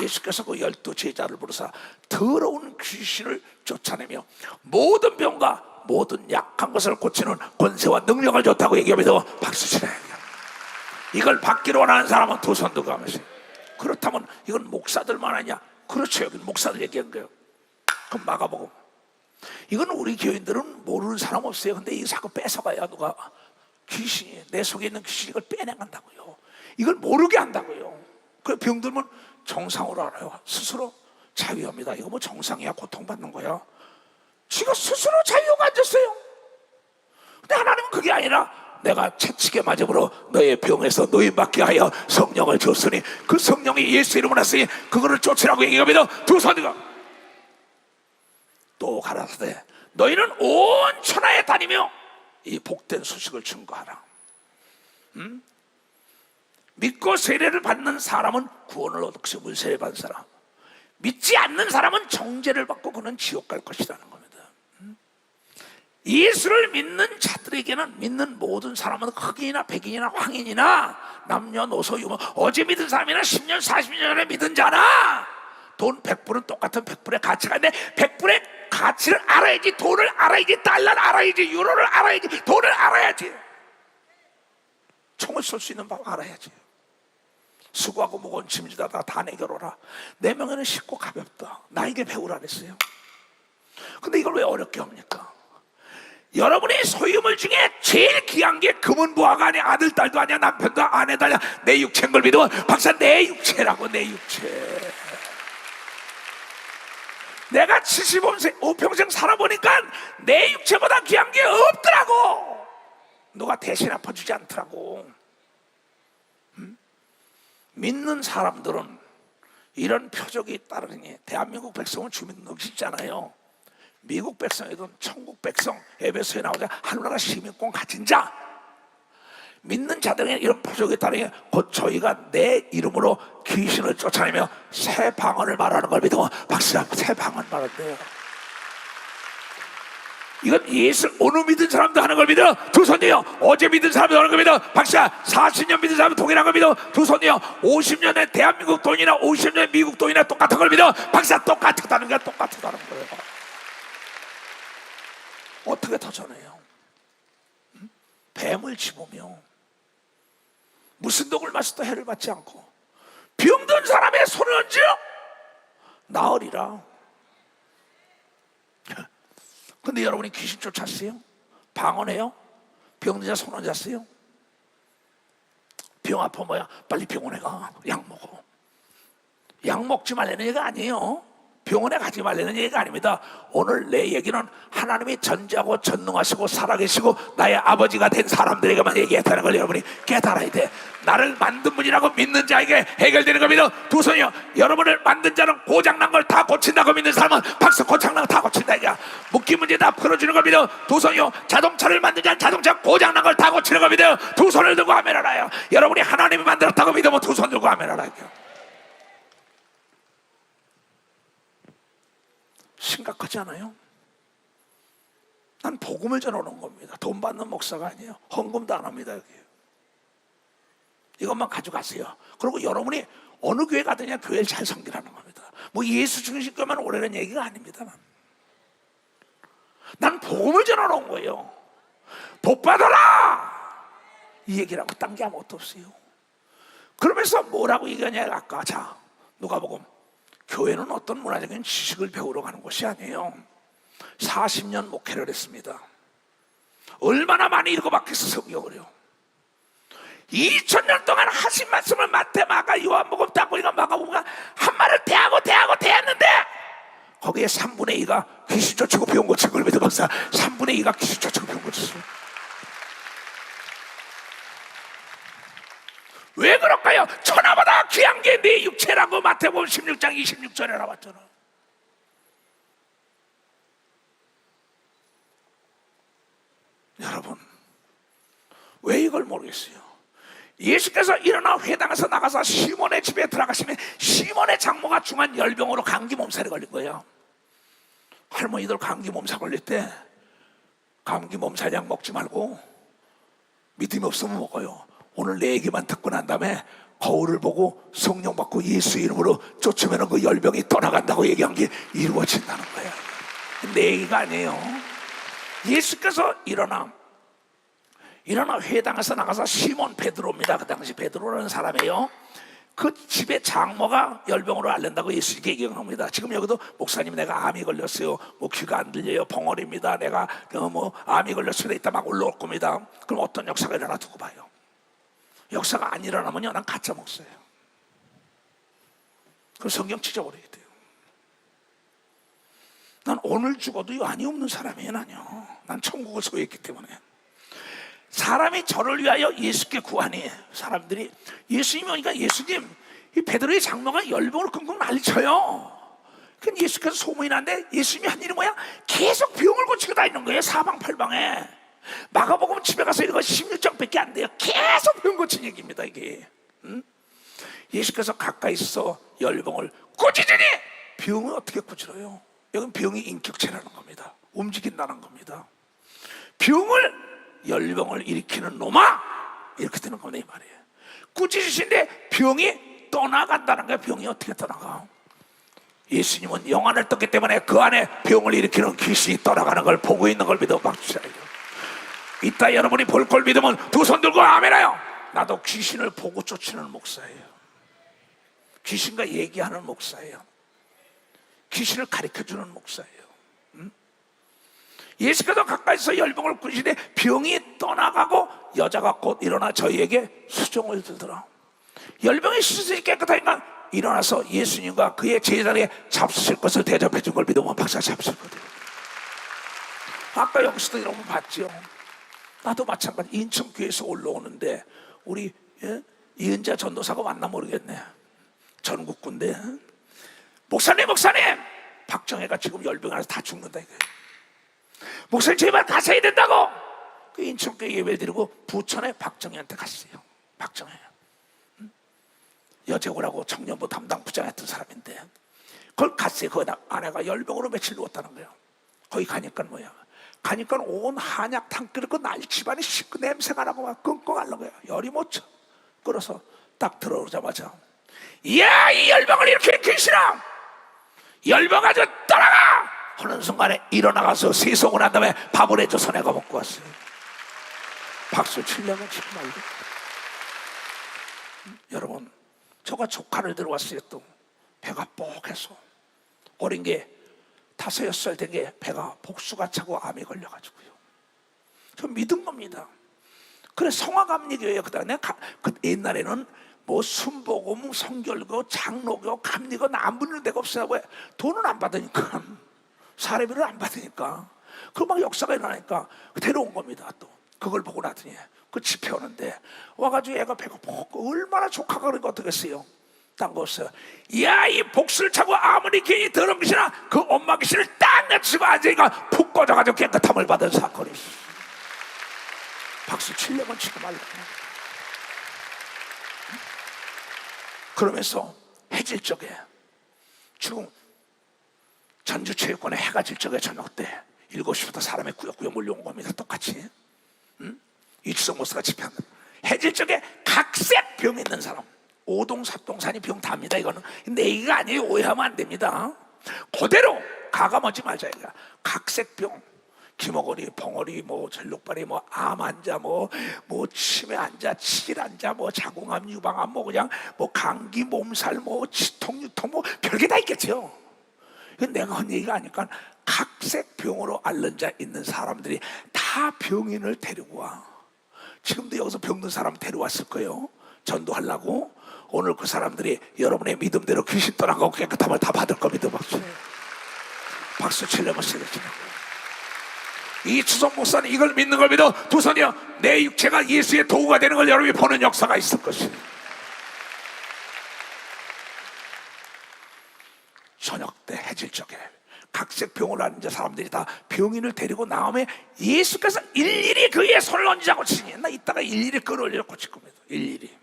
S1: 예수께서 그 12 제자를 부르사 더러운 귀신을 쫓아내며 모든 병과 모든 약한 것을 고치는 권세와 능력을 줬다고 얘기하면서 박수 치래요. 이걸 받기로 원하는 사람은 두 손 들고 하면서. 그렇다면 이건 목사들만 하냐? 그렇죠. 여기 목사들 얘기한 거예요. 그럼 마가복음. 이건 우리 교인들은 모르는 사람 없어요. 근데 이거 자꾸 뺏어가야 누가 귀신이 내 속에 있는 귀신이 이걸 빼내간다고요. 이걸 모르게 한다고요. 그 병들면 정상으로 알아요. 스스로 자유합니다. 이거 뭐 정상이야? 고통받는 거야? 지가 스스로 자유가 앉았어요. 근데 하나님은 그게 아니라 내가 채찍에 맞음으로 너의 병에서 너희 맡게 하여 성령을 줬으니 그 성령이 예수 이름을 했으니 그거를 쫓으라고 얘기합니다. 두 손이가 또 가라사대 너희는 온 천하에 다니며 이 복된 소식을 증거하라. 믿고 세례를 받는 사람은 구원을 얻고 문세례 받는 사람, 믿지 않는 사람은 정죄를 받고 그는 지옥 갈 것이라는 겁니다. 예수를 믿는 자들에게는 믿는 모든 사람은 흑인이나 백인이나 황인이나 남녀노소 유모 어제 믿은 사람이나 10년 40년 전에 믿은 자나 돈 100불은 똑같은 100불의 가치가 있는데 100불의 가치를 알아야지. 돈을 알아야지. 달러를 알아야지. 유로를 알아야지. 돈을 알아야지. 총을 쏠 수 있는 법 알아야지. 수고하고 무거운 짐지다가 다 내게로 오라. 내 명예는 쉽고 가볍다. 나에게 배우라 그랬어요. 근데 이걸 왜 어렵게 합니까? 여러분의 소유물 중에 제일 귀한 게 금은 부하가 아니야. 아들 딸도 아니야. 남편도 아내도 아니야. 내 육체인 걸 믿으면 박사 내 육체라고. 내 육체. 내가 75평생 살아보니까 내 육체보다 귀한 게 없더라고. 누가 대신 아파주지 않더라고. 믿는 사람들은 이런 표적이 따르니 대한민국 백성은 주민등록이 있잖아요. 미국 백성이든 천국 백성, 에베소에 나오자 하늘나라 시민권 가진 자, 믿는 자들에게 이런 표적이 따르니 곧 저희가 내 이름으로 귀신을 쫓아내며 새 방언을 말하는 걸 믿으면 박수야. 새 방언 말한대요. 이건 예수 오늘 믿은 사람도 하는 걸 믿어. 두 손이요. 어제 믿은 사람도 하는 걸 믿어. 박수야. 40년 믿은 사람도 동일한 걸 믿어. 두 손이요. 50년의 대한민국 돈이나 50년의 미국 돈이나 똑같은 걸 믿어. 박수야. 똑같다는 게 똑같다는 거예요. 어떻게 터져내요? 뱀을 집으며 무슨 독을 마셔도 해를 받지 않고 병든 사람의 손을 얹어 나으리라. 근데 여러분이 귀신 쫓았어요? 방언해요? 병든 자 손 얹었어요? 병 아파 뭐야? 빨리 병원에 가. 약 먹어. 약 먹지 말라는 얘기가 아니에요. 병원에 가지 말라는 얘기가 아닙니다. 오늘 내 얘기는 하나님이 전지하고 전능하시고 살아계시고 나의 아버지가 된 사람들에게만 얘기했다는 걸 여러분이 깨달아야 돼. 나를 만든 분이라고 믿는 자에게 해결되는 겁니다. 두 손이요. 여러분을 만든 자는 고장난 걸 다 고친다고 믿는 사람은 박스 고장난 걸 다 고친다 이거야. 묶인 문제 다 풀어주는 겁니다. 두 손이요. 자동차를 만든 자는 자동차 고장난 걸 다 고치는 겁니다. 두 손을 들고 아멘 하라요. 여러분이 하나님이 만들었다고 믿으면 두 손 들고 아멘 하라요. 심각하지 않아요? 난 복음을 전하는 겁니다. 돈 받는 목사가 아니에요. 헌금도 안 합니다. 여기. 이것만 가져가세요. 그리고 여러분이 어느 교회 가느냐 교회를 잘 섬기라는 겁니다. 뭐 예수 중심 교회만 오래는 얘기가 아닙니다. 난 복음을 전하는 거예요. 복 받아라 이 얘기라고 딴 게 아무것도 없어요. 그러면서 뭐라고 얘기하냐 아까. 자, 누가복음. 교회는 어떤 문화적인 지식을 배우러 가는 곳이 아니에요. 40년 목회를 했습니다. 얼마나 많이 읽어봤겠어 성경을요. 2000년 동안 하신 말씀을 마태, 마가, 요한복음, 딱 보니까 마가복음가 한 말을 대했는데 거기에 3분의 2가 귀신 쫓고 병 고친 걸 믿어 박사. 3분의 2가 귀신 쫓고 병 고쳤어요. 왜 그럴까요? 천하보다 귀한 게 내 육체라고 마태복음 16장 26절에 나왔잖아. 여러분 왜 이걸 모르겠어요? 예수께서 일어나 회당에서 나가서 시몬의 집에 들어가시면 시몬의 장모가 중한 열병으로 감기 몸살에 걸린 거예요. 할머니들 감기 몸살 걸릴 때 감기 몸살 약 먹지 말고 믿음이 없으면 먹어요. 오늘 내 얘기만 듣고 난 다음에 거울을 보고 성령 받고 예수 이름으로 쫓으면 그 열병이 떠나간다고 얘기한 게 이루어진다는 거예요. 내 얘기가 아니에요. 예수께서 일어나 회당에서 나가서 시몬 베드로입니다. 그 당시 베드로라는 사람이에요. 그 집에 장모가 열병으로 앓는다고 예수님께 얘기합니다. 지금 여기도 목사님 내가 암이 걸렸어요. 뭐 귀가 안 들려요. 벙어리입니다. 내가 뭐 암이 걸렸습니다. 이따 막 올라올 겁니다. 그럼 어떤 역사가 일어나 두고 봐요. 역사가 안 일어나면요, 난 가짜 목사예요. 그럼 성경 찢어버려야 돼요. 난 오늘 죽어도 요한이 없는 사람이에요, 난요. 난 천국을 소유했기 때문에. 사람이 저를 위하여 예수께 구하니 사람들이 예수님이 오니까 예수님, 이 베드로의 장모가 열병을 끙끙 난리쳐요. 그럼 예수께서 소문이 났는데 예수님이 한 일이 뭐야? 계속 병을 고치고 다니는 거예요, 사방팔방에. 마가복음 집에 가서 이거 16장밖에 안 돼요. 계속 병 고친 얘기입니다 이게. 예수께서 가까이 있어 열병을 고치더니 병을 어떻게 고치러요? 여긴 병이 인격체라는 겁니다. 움직인다는 겁니다. 열병을 일으키는 놈아 이렇게 되는 겁니다 이 말이에요. 꾸짖으신데 병이 떠나간다는 거예요. 병이 어떻게 떠나가? 예수님은 영안을 떴기 때문에 그 안에 병을 일으키는 귀신이 떠나가는 걸 보고 있는 걸 믿어 박수해요. 이따 여러분이 볼 걸 믿으면 두 손 들고 아멘해요. 나도 귀신을 보고 쫓는 목사예요. 귀신과 얘기하는 목사예요. 귀신을 가르쳐주는 목사예요. 예수께서 가까이서 열병을 꾸짖으되 병이 떠나가고 여자가 곧 일어나 저희에게 수종을 들더라. 열병의 시선이 깨끗하니까 일어나서 예수님과 그의 제자리에 잡수실 것을 대접해 준 걸 믿으면 박사 잡수실 거예요. 아까 여기서도 이런 거 봤죠. 나도 마찬가지. 인천교회에서 올라오는데 우리 이은자 전도사가 왔나 모르겠네. 전국군데 목사님 박정혜가 지금 열병 안에서 다 죽는다 이거예요. 목사님 제발 가셔야 된다고 그 인천교회 예배 드리고 부천에 박정혜한테 갔어요. 박정혜 여재고라고 청년부 담당 부장했던 사람인데 그걸 갔어요. 그 아내가 열병으로 며칠 누웠다는 거예요. 거기 가니까 뭐야, 가니까 온 한약 탕 끓고 난리, 집안이 씻고 냄새가 나고 막 끙끙 앓는 거야. 열이 못 쳐. 그래서 딱 들어오자마자 이야, 이 열병을 일으키는 귀신아, 열병 가지고 떠나가. 하는 순간에 일어나가서 세송을 한 다음에 밥을 해줘서 내가 먹고 왔어요. 박수 치려면 치지 말고. 여러분, 저가 조카를 들어왔어요. 또 배가 뻑해서 어린 게 5, 6살 된 게 배가 복수가 차고 암이 걸려가지고요. 저 믿은 겁니다. 그래 성화감리교회에 그다음에 옛날에는 뭐 순복음, 성결교, 장로교, 감리교 안 붙는 데가 없어요. 왜? 돈은 안 받으니까, 사례비를 안 받으니까. 그 막 역사가 일어나니까 데려온 겁니다. 또 그걸 보고 나더니 그 집회 오는데 와가지고 애가 배가 퍽 얼마나 조카가 그러니까 어떻겠어요? 딴 거 없어요. 야, 이 복수를 차고 아무리 괜히 더러운 것이나 그 엄마 귀신을 딱 내치고 앉으니까 푹 꺼져가지고 깨끗함을 받은 사건이 있어요. 박수 치려면 치고 말고. 그러면서 해질 적에 지금 전주체육관에 해가 질 적에 저녁 때 7시부터 사람이 꾸역꾸역 몰려온 겁니다. 똑같이. 이추성 목사가 집회한다. 해질 적에 각색 병 있는 사람, 오동 삽동산이 병 답니다. 이거는 내 얘기가 아니에요. 오해하면 안 됩니다. 그대로 가감하지 말자. 이거야. 각색병, 기머거리, 벙어리, 뭐 전록발이, 뭐 암 환자, 뭐 치매 환자, 치질 환자, 뭐 자궁암, 유방암, 뭐 그냥 뭐 감기, 몸살, 뭐 치통, 유통, 뭐 별게 다 있겠죠. 이건 내가 한 얘기가 아니까 각색병으로 앓는 자 있는 사람들이 다 병인을 데리고 와. 지금도 여기서 병든 사람 데려왔을 거예요. 전도하려고. 오늘 그 사람들이 여러분의 믿음대로 귀신 떠나가고 깨끗함을 다 받을 겁니다. 박수 치려면 치겠지. 이 추성 목사는 이걸 믿는 걸 믿어 두 손이요 내 육체가 예수의 도구가 되는 걸 여러분이 보는 역사가 있을 것이에요. 저녁 때 해질 적에 각색 병을 앓는 사람들이 다 병인을 데리고 나오면 예수께서 일일이 그의 손을 얹자고 치니 나 이따가 일일이 끌어올려 고칠 겁니다. 일일이.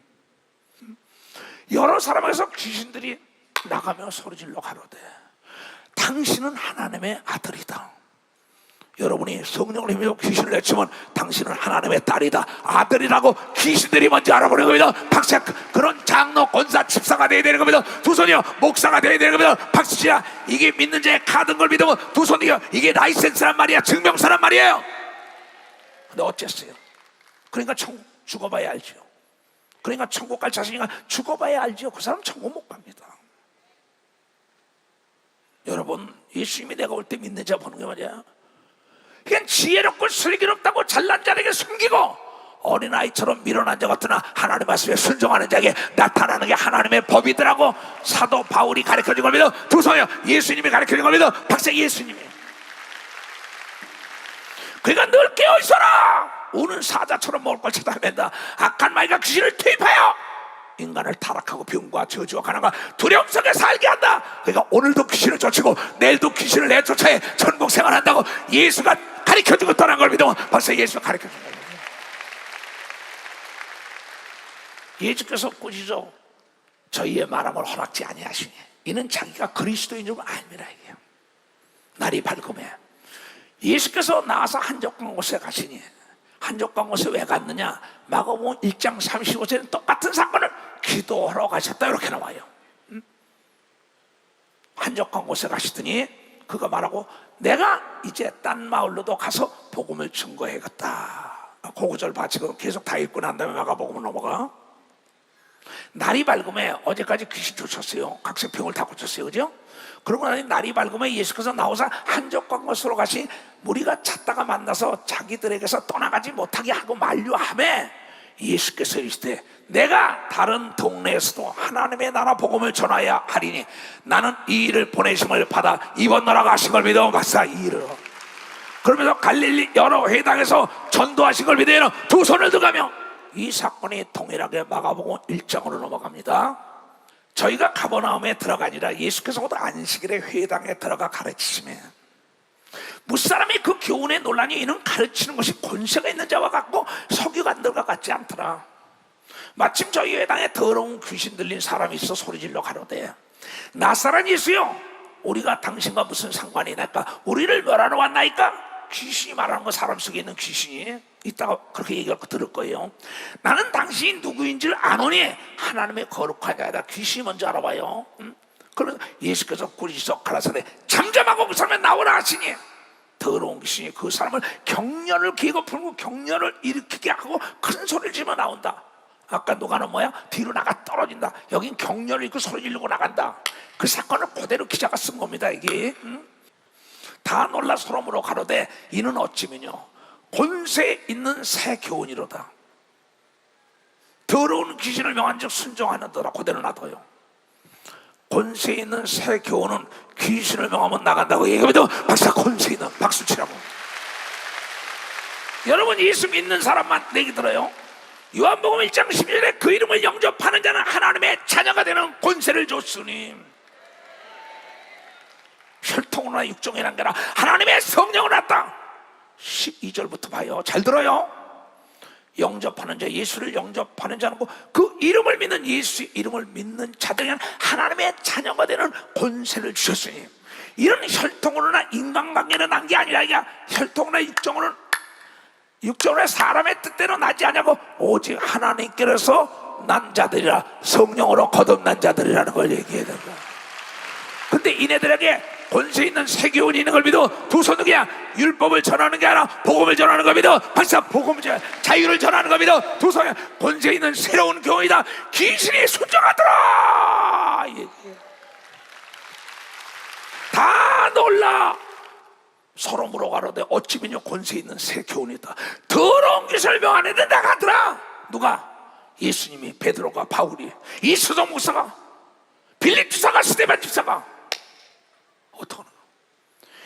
S1: 여러 사람에서 귀신들이 나가며 소리질러 가로되 당신은 하나님의 아들이다. 여러분이 성령을 힘입어 귀신을 내치면 당신은 하나님의 딸이다, 아들이라고 귀신들이 먼저 알아보는 겁니다. 박사 그런 장로, 권사, 집사가 되어야 되는 겁니다. 두 손이요 목사가 되어야 되는 겁니다. 박수치야. 이게 믿는 자의 카드인 걸 믿으면 두 손이요 이게 라이센스란 말이야, 증명서란 말이에요. 근데 어쨌어요? 그러니까 천국 죽어봐야 알죠. 그러니까 천국 갈 자신이가 죽어봐야 알죠. 그 사람 천국 못 갑니다. 여러분, 예수님이 내가 올 때 믿는 자 보는 게 뭐냐? 그냥 지혜롭고 슬기롭다고 잘난 자에게 숨기고 어린아이처럼 밀어난 자 같으나 하나님의 말씀에 순종하는 자에게 나타나는 게 하나님의 법이더라고. 사도 바울이 가르쳐준 겁니다. 두 손이요 예수님이 가르쳐준 겁니다. 박사 예수님이. 그러니까 늘 깨어있어라. 우는 사자처럼 먹을 걸 찾아낸다. 악한 마귀가 귀신을 투입하여 인간을 타락하고 병과 저주와 가난과 두려움 속에 살게 한다. 그러니까 오늘도 귀신을 쫓고 내일도 귀신을 내쫓아야 천국 생활한다고 예수가 가르쳐주고 떠난 걸 믿으면 벌써 예수가 가르쳐준 거예요. 예수께서 꾸짖어 저희의 말함을 허락지 아니하시니 이는 자기가 그리스도인 줄 알미라. 이게요. 날이 밝음에 예수께서 나와서 한적한 곳에 가시니 한적한 곳에 왜 갔느냐? 마가복음 1장 35절에는 똑같은 사건을 기도하러 가셨다 이렇게 나와요. 한적한 곳에 가시더니 그가 말하고 내가 이제 딴 마을로도 가서 복음을 증거해야겠다. 그 구절 봐. 지금 계속 다 읽고 난 다음에 마가복음을 넘어가. 날이 밝음에 어제까지 귀신 쫓았어요. 각색병을 다 고쳤어요. 그죠? 그러고 나니 날이 밝음에 예수께서 나오사 한적한 곳으로 가시 무리가 찾다가 만나서 자기들에게서 떠나가지 못하게 하고 만류하매 예수께서 이르시되 내가 다른 동네에서도 하나님의 나라 복음을 전하여야 하리니 나는 이 일을 보내심을 받아 이번 나라가 하신 걸 믿어 마사 이 일을. 그러면서 갈릴리 여러 회당에서 전도하신 걸 믿어 두 손을 들어가며 이 사건이 동일하게 마가복음 1장으로 넘어갑니다. 저희가 가버나움에 들어가니라 예수께서 곧 안식일에 회당에 들어가 가르치시면 무사람이 그 교훈에 논란이 이는 가르치는 것이 권세가 있는 자와 같고 서기관들과 같지 않더라. 마침 저희 회당에 더러운 귀신 들린 사람이 있어 소리질러 가로되 나사렛 예수여 우리가 당신과 무슨 상관이 날까? 우리를 멸하러 왔나이까? 귀신이 말하는 거 사람 속에 있는 귀신이 이따가 그렇게 얘기할 거 들을 거예요. 나는 당신이 누구인지를 아노니 하나님의 거룩한 자이다. 귀신이 먼저 알아봐요. 그래서 예수께서 꾸짖어 가라사대 잠잠하고 그 사람이 나오라 하시니 더러운 귀신이 그 사람을 격렬을 기고 풀고 격렬을 일으키게 하고 큰 소리를 지르며 나온다. 아까 누가는 뭐야? 뒤로 나가 떨어진다. 여긴 격렬을 일으키고 소리 지르고 나간다. 그 사건을 그대로 기자가 쓴 겁니다. 이게 다 놀라 소름으로 가로되 이는 어찌면요 권세 있는 새 교훈이로다. 더러운 귀신을 명한 즉 순종하는도다. 그대로 놔둬요. 권세 있는 새 교훈은 귀신을 명하면 나간다고 얘기하면 박사 권세 있는 박수 치라고. 여러분 예수 믿는 사람만 내기 들어요. 요한복음 1장 11절에 그 이름을 영접하는 자는 하나님의 자녀가 되는 권세를 줬으니 혈통이나 육종이란 게 아니라 하나님의 성령을 낳았다. 12절부터 봐요. 잘 들어요. 영접하는 자, 예수를 영접하는 자는 그 이름을 믿는 예수의 이름을 믿는 자들에게는 하나님의 자녀가 되는 권세를 주셨으니 이런 혈통으로나 인간관계를 난 게 아니라 이게 혈통이나 육종으로 사람의 뜻대로 나지 않냐고 오직 하나님께서 난 자들이라 성령으로 거듭난 자들이라는 걸 얘기해야 된다. 근데 이네들에게 권세 있는 새 교훈이 있는 걸 믿어 두 손으로 그냥 율법을 전하는 게 아니라 복음을 전하는 걸 믿어 발사 복음 자유를 전하는 걸 믿어 두 손에 권세 있는 새로운 교훈이다. 귀신이 순종하더라. 다 놀라 소름으로 가로되 어찌면요 권세 있는 새 교훈이다. 더러운 귀신을 명하는 데 나가더라. 누가? 예수님이, 베드로가, 바울이, 이수동 목사가, 빌립 주사가, 스데반 주사가. 어떡하나?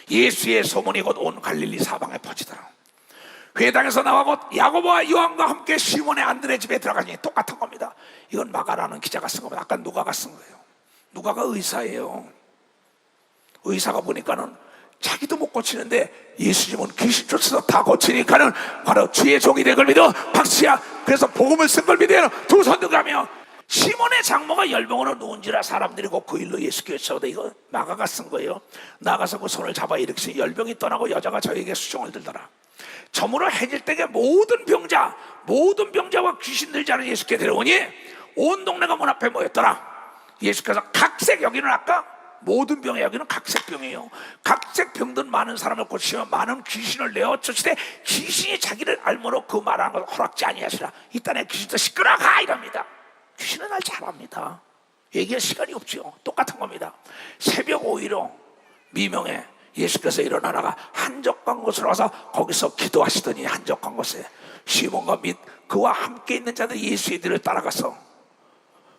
S1: 예수의 소문이 곧 온 갈릴리 사방에 퍼지더라. 회당에서 나와 곧 야고보와 요한과 함께 시몬의 안드레 집에 들어가니 똑같은 겁니다. 이건 마가라는 기자가 쓴 겁니다. 아까 누가가 쓴 거예요. 누가가 의사예요. 의사가 보니까는 자기도 못 고치는데 예수님은 귀신 쫓아서 다 고치니까는 바로 주의 종이 된 걸 믿어 박수야. 그래서 복음을 쓴 걸 믿어요. 두 손 들어가며 시몬의 장모가 열병으로 누운지라 사람들이 곧 그 일로 예수께 여쭤오되 이거 마가가 쓴 거예요. 나가서 그 손을 잡아 일으키시 열병이 떠나고 여자가 저에게 수종을 들더라. 저물어 해질 때에 모든 병자와 귀신 들지 않은 예수께 데려오니 온 동네가 문 앞에 모였더라. 예수께서 각색, 여기는 아까 모든 병에 여기는 각색병이에요. 각색병든 많은 사람을 고치며 많은 귀신을 내어 쫓으되 귀신이 자기를 알므로 그 말하는 것을 허락지 아니하시라. 이 땅에 귀신도 시끄러워 가 이럽니다. 귀신은 날 잘합니다. 얘기할 시간이 없죠. 똑같은 겁니다. 새벽 5일로 미명에 예수께서 일어나다가 한적한 곳으로 와서 거기서 기도하시더니 한적한 곳에 시몬과 및 그와 함께 있는 자들 예수의 뒤를 따라가서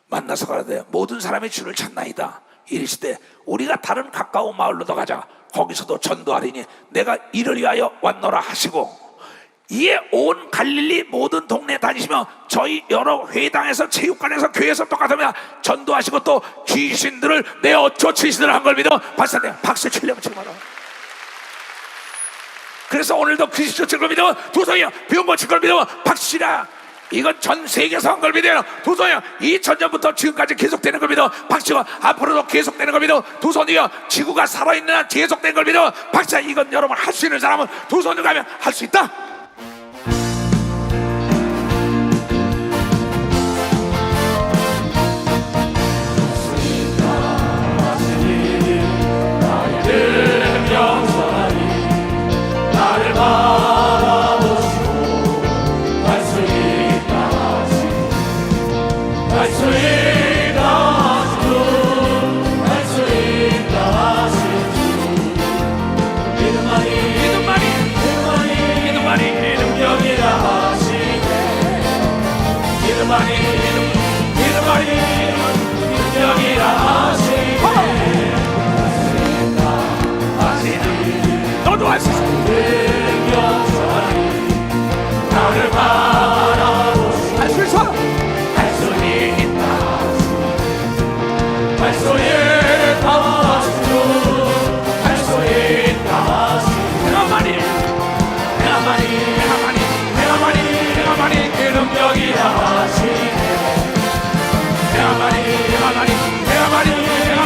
S1: 만나서 가라되 모든 사람이 주를 찾나이다. 이르시되 우리가 다른 가까운 마을로 더 가자. 거기서도 전도하리니 내가 이를 위하여 왔노라 하시고 이에 온 갈릴리 모든 동네 다니시며 저희 여러 회당에서 체육관에서 교회에서 똑같으며 전도하시고 또 귀신들을 내어 쫓으시더라 한 걸 믿어 박수 치려면 지금 하라. 그래서 오늘도 귀신 쫓을 걸 믿어 두 손이여 병 고칠 걸 믿어 박수치라. 이건 전 세계에서 한 걸 믿어요. 두 손이여 2000년부터 지금까지 계속되는 걸 믿어 박수가 앞으로도 계속되는 걸 믿어 두 손이여 지구가 살아있는 한 계속된 걸 믿어 박수. 이건 여러분 할 수 있는 사람은 두 손으로 가면 할 수 있다. 너도 할 수 있어. 할 수 있어. 할 수 있다. 할 수 있다. 할 수 있다. 내가 많이 그 능력이라 하시네. 내가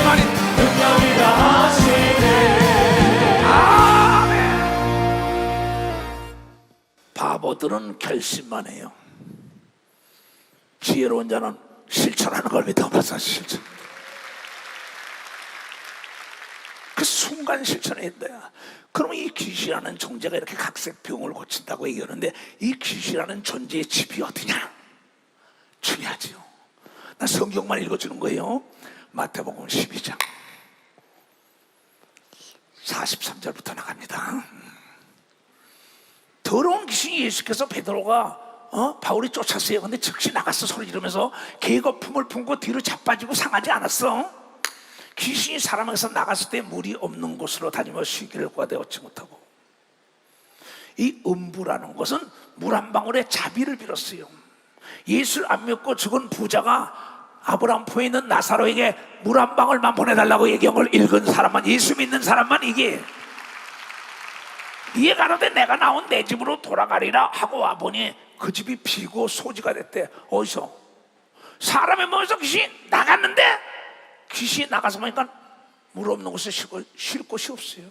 S1: 많이 능력이라 하시네. 아멘. 바보들은 결심만 해요. 지혜로운 자는 실천하는 걸 믿어. 맞아, 실천. 그 순간 실천해야 돼요. 그러면 이 귀신이라는 존재가 이렇게 각색병을 고친다고 얘기하는데 이 귀신이라는 존재의 집이 어디냐? 중요하지요. 나 성경만 읽어주는 거예요. 마태복음 12장 43절부터 나갑니다. 더러운 귀신이 예수께서 베드로가 바울이 쫓았어요. 근데 즉시 나갔어. 소리 지르면서 계거품을 품고 뒤로 자빠지고 상하지 않았어. 귀신이 사람에게서 나갔을 때 물이 없는 곳으로 다니며 쉬기를 구하되 얻지 못하고, 이 음부라는 것은 물 한 방울에 자비를 빌었어요. 예수를 안 믿고 죽은 부자가 아브라함포에 있는 나사로에게 물 한 방울만 보내달라고 얘기한 걸 읽은 사람만, 예수 믿는 사람만 이게 이에 가로되 내가 나온 내 집으로 돌아가리라 하고 와보니 그 집이 비고 소지가 됐대. 어디서? 사람의 몸에서 귀신이 나갔는데 귀신이 나가서 보니까 물 없는 곳에 쉴 곳이 없어요.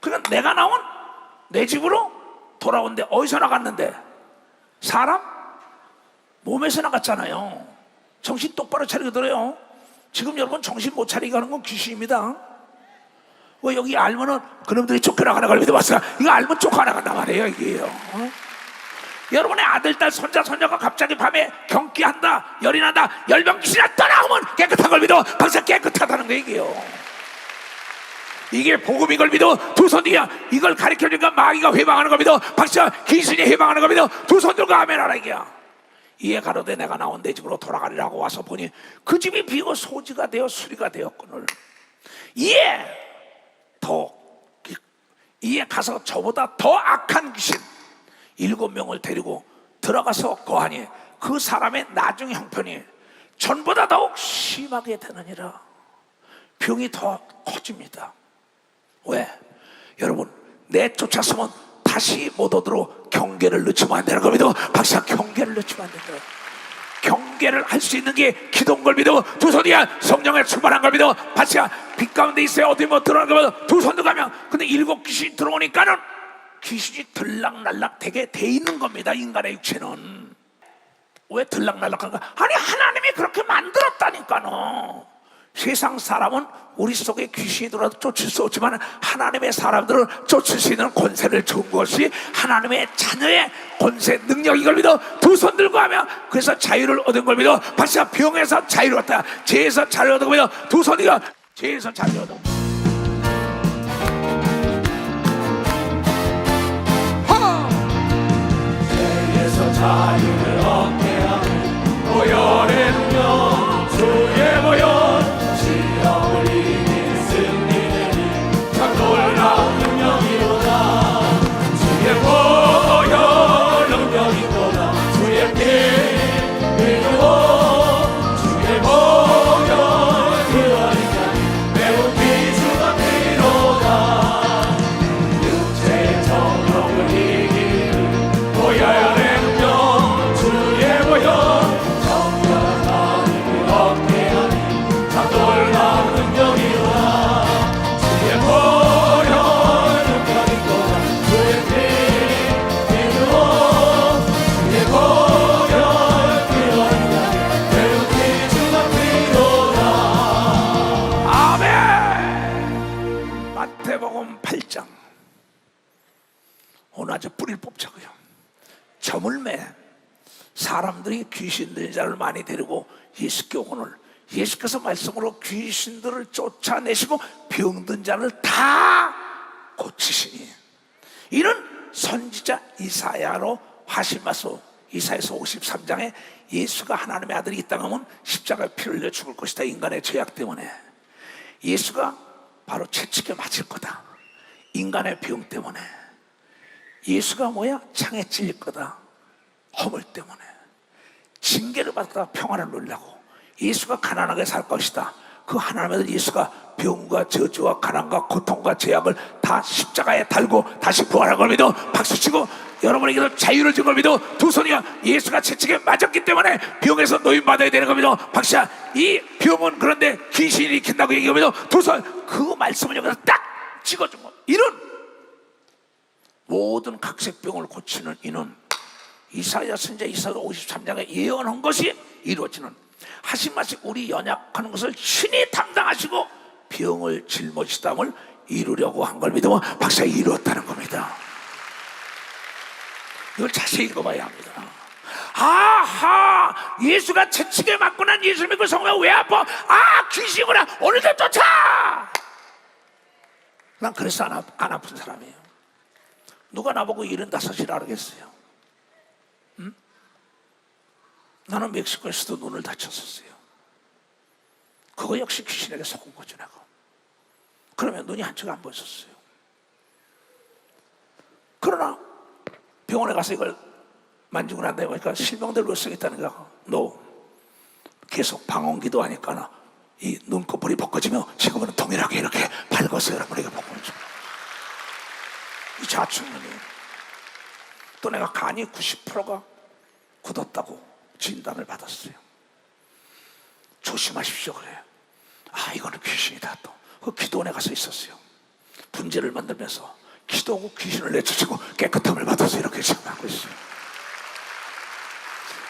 S1: 그러니까 내가 나온 내 집으로 돌아온데 어디서 나갔는데? 사람 몸에서 나갔잖아요. 정신 똑바로 차리고 들어요. 지금 여러분 정신 못 차리게 하는 건 귀신입니다. 왜 여기 알면은 그놈들이 쫓겨나가는 걸 믿어 봤어요. 이거 알면 쫓겨나간단 말이에요. 이게요. 여러분의 아들, 딸, 손자, 손녀가 갑자기 밤에 경기한다, 열이 난다, 열병 귀신이 떠나오면 깨끗한 걸 믿어. 벌써 깨끗하다는 거 이게요. 이게 복음인 걸 믿어. 두 손 뒤야 이걸 가르쳐주니까 마귀가 회방하는 걸 믿어. 박사 귀신이 회방하는 걸 믿어. 두 손 들고 아멘하라 이게야. 이에 가로되 내가 나온 내 집으로 돌아가리라고 와서 보니 그 집이 비고 소지가 되어 수리가 되었거늘. 이에 가서 저보다 더 악한 귀신 7명을 데리고 들어가서 거하니 그 사람의 나중 형편이 전보다 더욱 심하게 되느니라. 병이 더 커집니다. 왜? 여러분 내쫓았으면 다시 못 오도록 경계를 늦추면 안 되는 겁니다. 박사 경계를 늦추면 안 된다. 경계를 할 수 있는 게 기도인 걸 믿어. 두 손이야 성령에 충만한 걸 믿어. 박사 빛 가운데 있어야 어디 뭐 들어가는 걸 믿어. 두 손도 가면 근데 7 귀신이 들어오니까는 귀신이 들락날락 되게 돼 있는 겁니다. 인간의 육체는. 왜 들락날락한가? 아니 하나님이 그렇게 만들었다니까요. 세상 사람은 우리 속에 귀신이 들어와도 쫓을 수 없지만 하나님의 사람들을 쫓을 수 있는 권세를 준 것이 하나님의 자녀의 권세, 능력, 이걸 믿어. 두 손 들고 하면 그래서 자유를 얻은 걸 믿어. 박사 병에서 자유를 얻다, 죄에서 자유를 얻은 걸 믿어. 두 손이가 죄에서 자유를 얻어. 죄에서 자유를 얻게 하는 보혈의 능력, 주의 보혈 놀라운 능력이로다. 주의 보혈 능력이로다. 주의 피 흘려 주의 보혈 흘러니까 매우 귀중한 피로다. 육체의 정욕을 이기는 보혈의 능력, 주의 보혈 정결한 힘을 얻게 하니 참 놀라운 능력이로다. 주의 보혈 마태복음 8장. 오늘 아주 뿌리를 뽑자고요. 저물매 사람들이 귀신 들린 자를 많이 데리고 예수께 오거늘 예수께서 말씀으로 귀신들을 쫓아내시고 병든 자를 다 고치시니 이는 선지자 이사야로 하신 말씀. 이사야서 53장에 예수가 하나님의 아들이 이 땅에 오면 십자가에 피를 흘려 죽을 것이다. 인간의 죄악 때문에 예수가 바로 채찍에 맞을 거다. 인간의 병 때문에 예수가 뭐야? 창에 찔릴 거다. 허물 때문에 징계를 받다가 평안을 누리려고 예수가 가난하게 살 것이다. 그 하나님의 아들 예수가 병과 저주와 가난과 고통과 죄악을 다 십자가에 달고 다시 부활한 걸 믿어. 박수치고 여러분에게도 자유를 준 걸 믿어. 두 손이가 예수가 채찍에 맞았기 때문에 병에서 노임받아야 되는 걸 믿어. 박사 이 병은 그런데 귀신이 일으킨다고 얘기하면서 두 손 그 말씀을 여기서 딱 찍어준 거. 이는 모든 각색병을 고치는 이는 이사야 선지자 이사야 53장에 예언한 것이 이루어지는 하신 말씀 우리 연약하는 것을 신이 담당하시고 병을 짊어지담을 이루려고 한 걸 믿으면 박사 이루었다는 겁니다. 이걸 자세히 읽어봐야 합니다. 아하, 예수가 채찍에 맞고 난 예수를 믿고 성령 왜 아파? 아, 귀신이구나. 오늘도 쫓아. 난 그래서 안 아픈 사람이에요. 누가 나보고 75이라 그러겠어요? 응? 나는 멕시코에서도 눈을 다쳤었어요. 그거 역시 귀신에게 속은 거죠, 내가. 그러면 눈이 한쪽 안 보였었어요. 그러나 병원에 가서 이걸 만지고 난 다음에 보니까 실명대로 쓰겠다는 거야. 너 계속 방언기도 하니까 이 눈꺼풀이 벗겨지며 지금은 동일하게 이렇게 밝았어요. 여러분에게 벗겨져. 이 좌측면이 또 내가 간이 90%가 굳었다고 진단을 받았어요. 조심하십시오 그래요. 아, 이거는 귀신이다. 또 그 기도원에 가서 있었어요. 분재를 만들면서 기도하고 귀신을 내쫓고 깨끗함을 받아서 이렇게 지금 하고 있어요.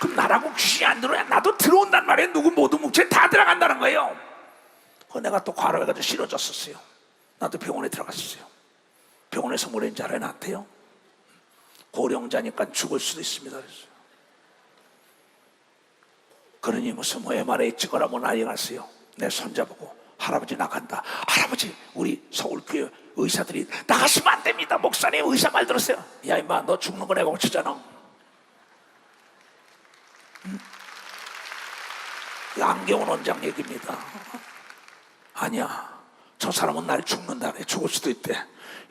S1: 그럼 나라고 귀신이 안 들어야 나도 들어온단 말이에요. 누구 모든 묵체에 다 들어간다는 거예요. 그 내가 또 과로해가지고 싫어졌었어요. 나도 병원에 들어갔었어요. 병원에서 뭐랬는지 알아요? 나한테요? 고령자니까 죽을 수도 있습니다 그랬어요. 그러니 무슨 뭐 MRI 찍어라 뭐 난리 났어요. 내 손잡고 할아버지 나간다. 할아버지, 우리 서울교회 의사들이 나가시면 안 됩니다. 목사님 의사 말 들었어요. 야 임마, 너 죽는 거 내가 고치잖아. 안경원 원장 얘기입니다. 아니야, 저 사람은 날 죽는다. 죽을 수도 있대.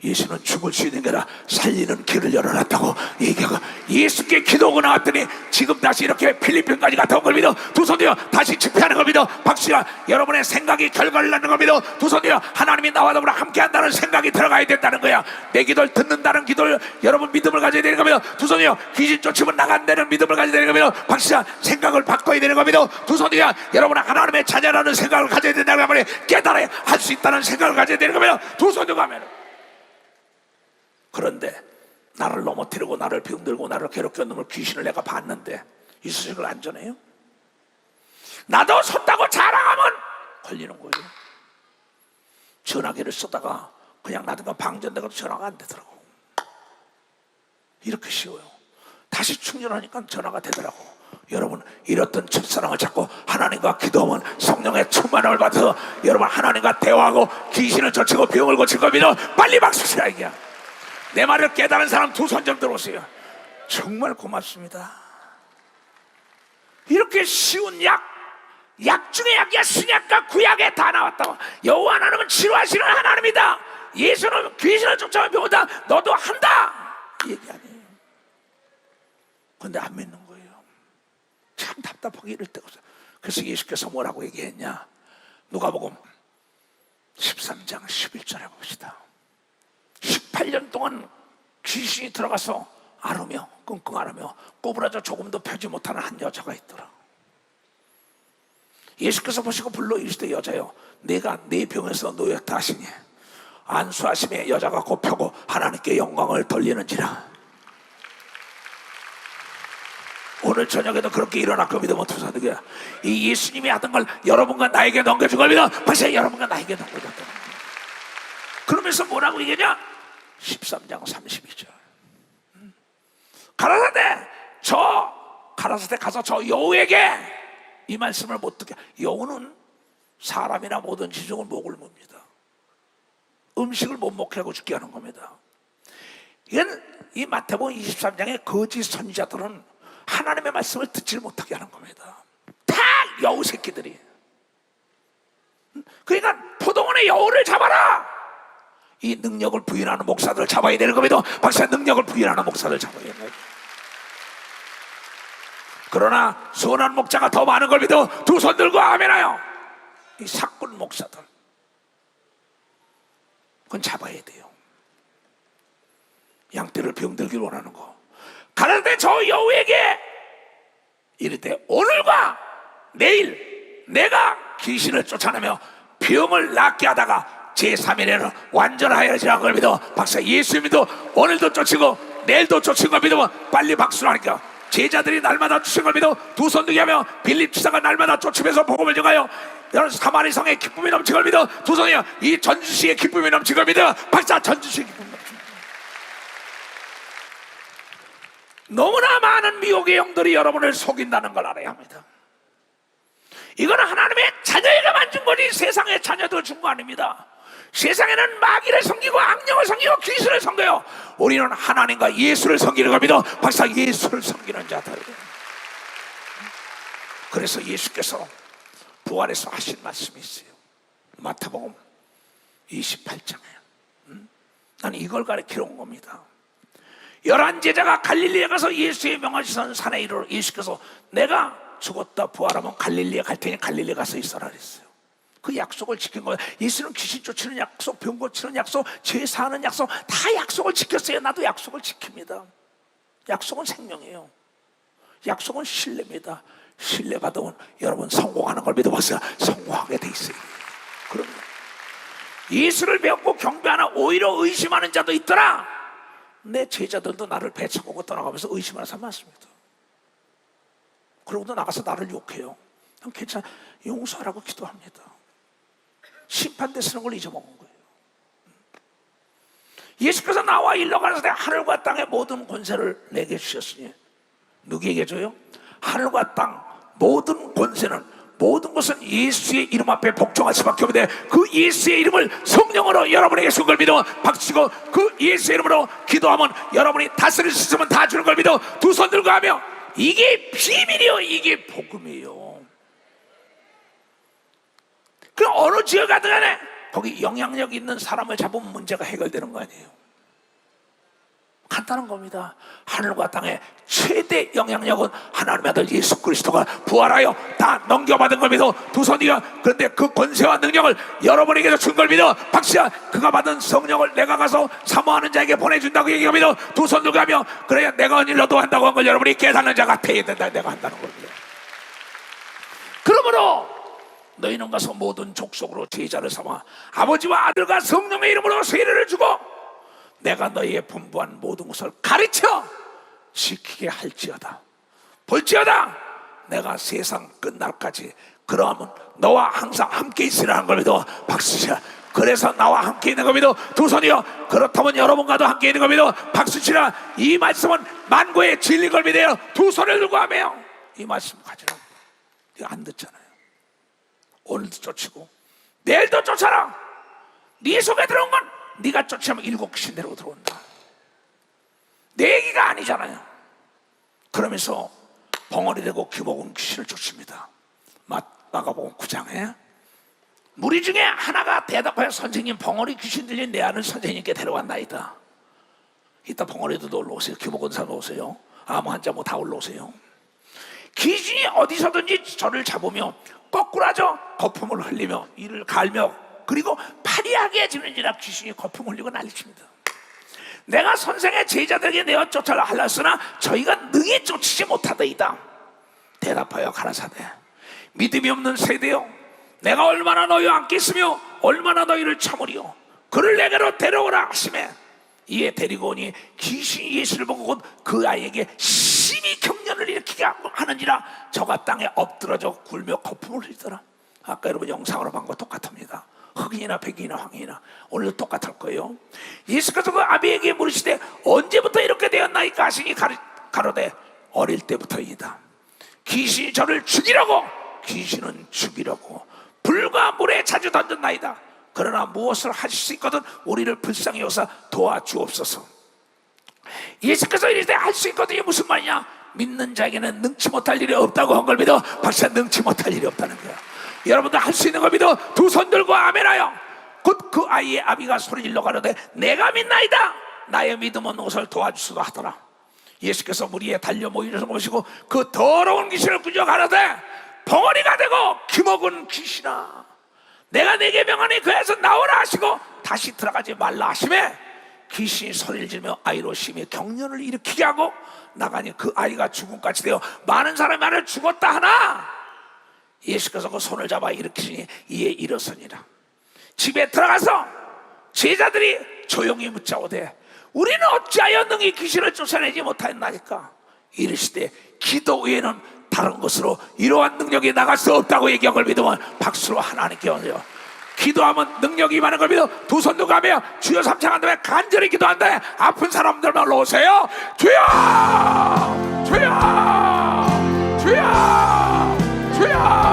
S1: 예수는 죽을 수 있는 게 아니라 살리는 길을 열어놨다고 얘기하고 예수께 기도하고 나왔더니 지금 다시 이렇게 필리핀까지 갔다 온 걸 믿어. 두 손 들어 다시 집회하는 걸 믿어. 박수야, 여러분의 생각이 결과를 낳는 걸 믿어. 두 손 들어 하나님이 나와 더불어 함께 한다는 생각이 들어가야 된다는 거야. 내 기도를 듣는다는 기도를 여러분 믿음을 가져야 되는 겁니다. 두 손 들어 귀신 쫓으면 나간다는 믿음을 가져야 되는 겁니다. 박수야, 생각을 바꿔야 되는 겁니다. 두 손 들어 여러분은 하나님의 자녀라는 생각을 가져야 된다는 말에 깨달아야 할 수 있다는 생각을 가져야 되는 겁니다. 두 손 들어 가면. 그런데 나를 넘어뜨리고 나를 병들고 나를 괴롭게 하는 놈을 귀신을 내가 봤는데 이 수식을 안전해요? 나도 섰다고 자랑하면 걸리는 거예요. 전화기를 쓰다가 그냥 놔두면 방전돼서 전화가 안 되더라고. 이렇게 쉬워요. 다시 충전하니까 전화가 되더라고. 여러분, 이렇던 첫사랑을 잡고 하나님과 기도하면 성령의 충만함을 받아서 여러분 하나님과 대화하고 귀신을 쫓고 병을 고칠 겁니다. 빨리 박수 치라 이게. 내 말을 깨달은 사람 두 손 좀 들어오세요. 정말 고맙습니다. 이렇게 쉬운 약 중에 약이야. 신약과 구약에 다 나왔다고. 여호와 하나님은 치료하시는 하나님이다. 예수는 귀신을 쫓아오는 병이다. 너도 한다 이 얘기 아니에요. 근데 안 믿는 거예요. 참 답답하게 이럴 때가 없어요. 그래서 예수께서 뭐라고 얘기했냐. 누가복음 13장 11절에 봅시다. 18년 동안 귀신이 들어가서 앓으며 끙끙 앓으며 꼬부라져 조금도 펴지 못하는 한 여자가 있더라. 예수께서 보시고 불러 이르시되 여자여, 내가 네 병에서 놓였다 하시니 안수하심에 여자가 곧 펴고 하나님께 영광을 돌리는지라. 오늘 저녁에도 그렇게 일어날 겁니다. 뭐 투사득이야. 이 예수님이 하던 걸 여러분과 나에게 넘겨준 겁니다. 벌써 여러분과 나에게 넘겨줬다. 그러면서 뭐라고 얘기하냐? 13장 32절. 가라사대 가서 저 여우에게 이 말씀을 못 듣게. 여우는 사람이나 모든 지종을 목을 뭅니다. 음식을 못 먹게 하고 죽게 하는 겁니다. 이건 이 마태복음 23장의 거짓 선지자들은 하나님의 말씀을 듣지 못하게 하는 겁니다. 다 여우 새끼들이. 그러니까 포도원의 여우를 잡아라. 이 능력을 부인하는 목사들을 잡아야 되는 겁니다. 박사, 능력을 부인하는 목사들 잡아야 되는 거예요. 그러나 선한 목자가 더 많은 걸 믿어. 두 손 들고 아멘하여. 이 사꾼 목사들, 그건 잡아야 돼요. 양떼를 병들길 원하는 거. 가라사대 저 여우에게 이르되 오늘과 내일 내가 귀신을 쫓아내며 병을 낫게 하다가 제3일에는 완전하여지라는 걸 믿어. 박사, 예수 믿어. 오늘도 쫓이고 내일도 쫓은 걸 믿으면 빨리 박수를 하니까 제자들이 날마다 주신 걸 믿어 두 손 들게 하며 빌립 지사가 날마다 쫓으면서 복음을 전하여 여러분 사마리 성의 기쁨이 넘친 걸 믿어 두 손이여 이 전주시의 기쁨이 넘친 걸 믿어 박사 전주시의 기쁨이 넘친 걸. 너무나 많은 미혹의 영들이 여러분을 속인다는 걸 알아야 합니다. 이거는 하나님의 자녀에게만 준 거지 세상의 자녀도 준 거 아닙니다. 세상에는 마귀를 섬기고 악령을 섬기고 귀신을 섬겨요. 우리는 하나님과 예수를 섬기는 겁니다. 박사 예수를 섬기는 자들. 그래서 예수께서 부활에서 하신 말씀이 있어요. 마태복음 28장에 나는 이걸 가르치러 온 겁니다. 11 제자가 갈릴리에 가서 예수의 명하시던 산에 이르러 예수께서 내가 죽었다 부활하면 갈릴리에 갈 테니 갈릴리에 가서 있어라 그랬어요. 그 약속을 지킨 거예요. 예수는 귀신 쫓는 약속, 병 고치는 약속, 죄 사하는 약속 다 약속을 지켰어요. 나도 약속을 지킵니다. 약속은 생명이에요. 약속은 신뢰입니다. 신뢰받으면 여러분 성공하는 걸 믿어봤어요. 성공하게 돼 있어요. 그러면 예수를 배웠고 경배하나 오히려 의심하는 자도 있더라. 내 제자들도 나를 배척하고 떠나가면서 의심하는 사람 많습니다. 그러고도 나가서 나를 욕해요. 괜찮아, 용서하라고 기도합니다. 심판대 쓰는 걸 잊어먹은 거예요. 예수께서 나와 일러가는데 하늘과 땅의 모든 권세를 내게 주셨으니 누구에게 줘요? 하늘과 땅 모든 권세는 모든 것은 예수의 이름 앞에 복종할 수밖에 없는데 그 예수의 이름을 성령으로 여러분에게 준 걸 믿어 박수치고 그 예수의 이름으로 기도하면 여러분이 다스릴 수 있으면 다 주는 걸 믿어 두 손 들고 하며 이게 비밀이요, 이게 복음이에요. 그 어느 지역 가든 간에 거기 영향력 있는 사람을 잡으면 문제가 해결되는 거 아니에요. 간단한 겁니다. 하늘과 땅의 최대 영향력은 하나님의 아들 예수 그리스도가 부활하여 다 넘겨받은 걸 믿어 두 손이요. 그런데 그 권세와 능력을 여러분에게도 준 걸 믿어 박수야. 그가 받은 성령을 내가 가서 사모하는 자에게 보내준다고 얘기합니다. 두 손 들고 하며 그래야 내가 한 일 너도 한다고 한 걸 여러분이 깨닫는 자가 되어야 된다. 내가 한다는 겁니다. 그러므로 너희는 가서 모든 족속으로 제자를 삼아 아버지와 아들과 성령의 이름으로 세례를 주고 내가 너희의 분부한 모든 것을 가르쳐 지키게 할지어다. 볼지어다 내가 세상 끝날까지 그러하면 너와 항상 함께 있으라는 걸 믿어 박수치라. 그래서 나와 함께 있는 걸 믿어 두 손이요. 그렇다면 여러분과도 함께 있는 걸 믿어 박수치라. 이 말씀은 만고의 진리인 걸 믿어요. 두 손을 들고 하며 이 말씀 가지라고. 이거 안 듣잖아요. 오늘도 쫓고 내일도 쫓아라. 네 속에 들어온 건 네가 쫓으면 7 귀신 데리고 들어온다. 내 얘기가 아니잖아요. 그러면서 벙어리 되고 귀먹은 귀신을 쫓습니다. 마가복음 9장에 무리 중에 하나가 대답하여 선생님 벙어리 귀신 들린 내 아는 선생님께 데려왔나이다. 이따 벙어리도 놀러 오세요. 귀먹은 사람 오세요. 아무 한자 뭐 다 올라오세요. 귀신이 어디서든지 저를 잡으며 거꾸라져 거품을 흘리며 이를 갈며 그리고 파리하게 지는지라 귀신이 거품 흘리고 난리칩니다. 내가 선생의 제자들에게 내어 쫓아라 하였으나 저희가 능히 쫓지 못하더이다. 대답하여 가라사대 믿음이 없는 세대여 내가 얼마나 너희와 함께 있으며 얼마나 너희를 참으리요. 그를 내게로 데려오라 하시매 이에 데리고 오니 귀신이 예수를 보고 곧 그 아이에게 심히 경련을 일으키게 하는지라 저가 땅에 엎드러져 굴며 거품을 흘리더라. 아까 여러분 영상으로 본 거 똑같습니다. 흑인이나 백인이나 황인이나 오늘도 똑같을 거예요. 예수께서 그 아비에게 물으시되 언제부터 이렇게 되었나이까 하시니 가로되 어릴 때부터이다. 귀신이 저를 죽이려고 귀신은 죽이려고 불과 물에 자주 던졌나이다. 그러나 무엇을 하실 수 있거든 우리를 불쌍히 여사 도와주옵소서. 예수께서 이르시되 할 수 있거든이 무슨 말이냐. 믿는 자에게는 능치 못할 일이 없다고 한 걸 믿어 박사 능치 못할 일이 없다는 거야. 여러분들 할 수 있는 걸 믿어 두 손 들고 아멘하여 곧 그 아이의 아비가 소리질러 가로되 내가 믿나이다. 나의 믿음은 옷을 도와주소서 하더라. 예수께서 무리에 달려 모이려서 모시고 그 더러운 귀신을 꾸짖어 가로되 벙어리가 되고 귀먹은 귀신아 내가 내게 명하니 그에서 나오라 하시고 다시 들어가지 말라 하시매 귀신이 소리를 지르며 아이로 심히 경련을 일으키게 하고 나가니 그 아이가 죽음같이 되어 많은 사람이 말을 죽었다 하나 예수께서 그 손을 잡아 일으키시니 이에 일어서니라. 집에 들어가서 제자들이 조용히 묻자오되 우리는 어찌하여 능히 귀신을 쫓아내지 못하였나이까. 이르시되 기도 외에는 다른 것으로 이러한 능력이 나갈 수 없다고 얘기한 걸 믿으면 박수로 하나님께 올려. 기도하면 능력이 임하는 걸 믿어. 두 손 들고 가며 주여 삼창한 다음에 간절히 기도한다. 아픈 사람들만 올라오세요. 주여 주여 주여 주여.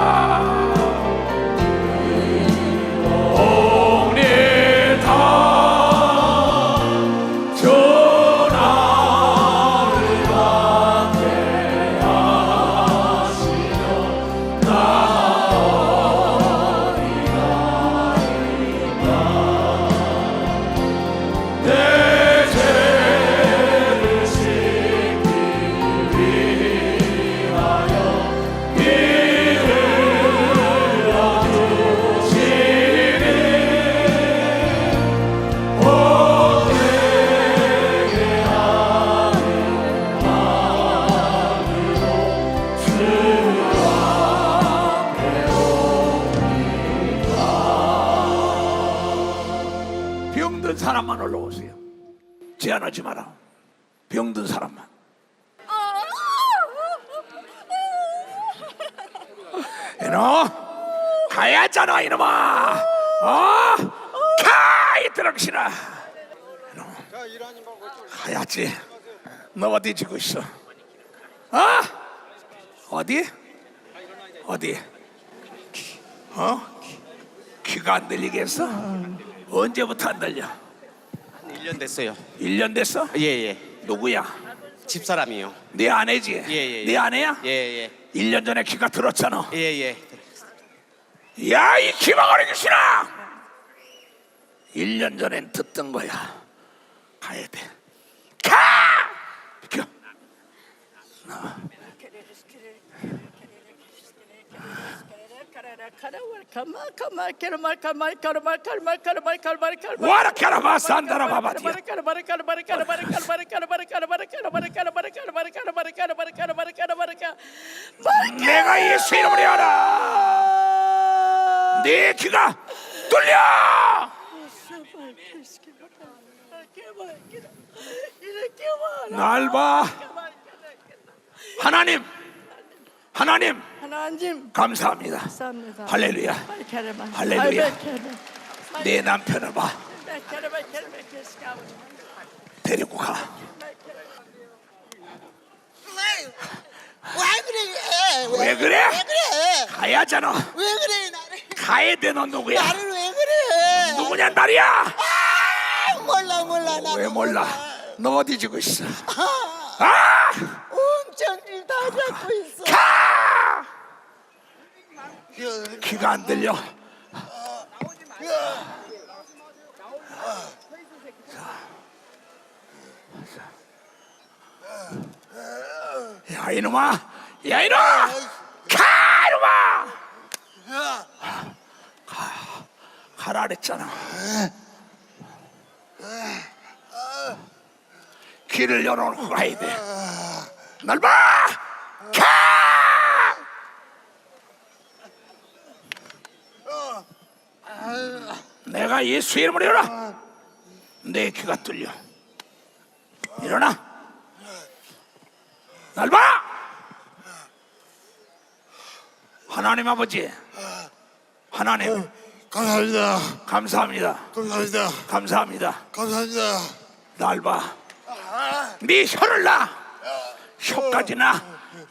S1: 병든 사람만 올라오세요. 제한하지 마라. 병든 사람만. 이놈 가야잖아 이놈아. 가이 들어가시나. 이놈 가야지. 너 어디 지고 있어? 어디? 귀가 안 들리겠어? 언제부터 안 들려?
S4: 1년 됐어요.
S1: 1년 됐어?
S4: 예예.
S1: 누구야?
S4: 집사람이요.
S1: 네 아내지?
S4: 예.
S1: 네 아내야?
S4: 예예.
S1: 1년 전에 귀가 들었잖아.
S4: 예예.
S1: 야, 이 기망어리 귀신아! 1년 전엔 듣던 거야. 가야 돼. 가! 비켜. 와라 캐라마 산다라 바바디야. 내가 예수 이름으로 하라. 네 귀가 뚫려. 날 봐. 하나님 감사합니다. 할렐루야. 할렐루야. 내 남편을 봐. 데리고 가. 왜 그래? 가야잖아.
S5: 왜 그래 나를?
S1: 가야 돼. 넌 누구야?
S5: 나를 왜 그래?
S1: 누구냐 말이야?
S5: 몰라 나는
S1: 왜 몰라? 너 어디 지고 있어?
S5: 온전히 다 잡고 있어.
S1: 가! 귀가 안 들려. 야 이놈아, 야 이놈아, 가 이놈아, 가라 그랬잖아. 길을 열어놓고 가야 돼. 날 봐, 가! 내가 예수 이름으로 일어나. 내 귀가 뚫려. 일어나. 날 봐. 하나님 아버지, 하나님
S5: 감사합니다.
S1: 감사합니다.
S5: 감사합니다.
S1: 감사합니다.
S5: 감사합니다.
S1: 날 봐. 네 혀를 놔. 혀까지 나.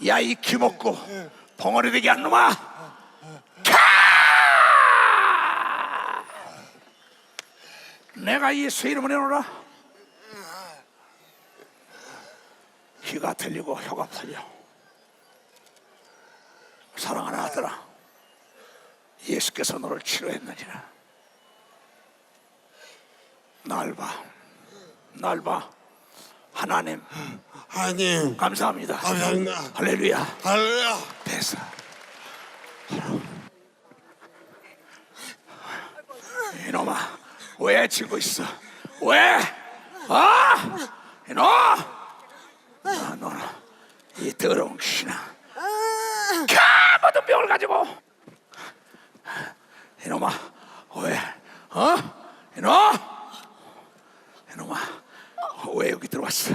S1: 야 이 귀먹고 벙어리 되게 한 놈아. 가! 내가 예수 이름으로 일어나. 귀가 들리고 혀가 풀려. 사랑하는 아들아, 예수께서 너를 치료했느니라. 날 봐. 날 봐. 하나님
S5: 하나님
S1: 감사합니다.
S5: 감사합니다.
S1: 할렐루야.
S5: 할렐루야.
S1: 됐어. 이놈아 왜 지고 있어? 왜? 이놈! 너는 이 더러운 귀신아, 모든 병을 가지고 이놈아 왜? 이놈아 왜 여기 들어왔어?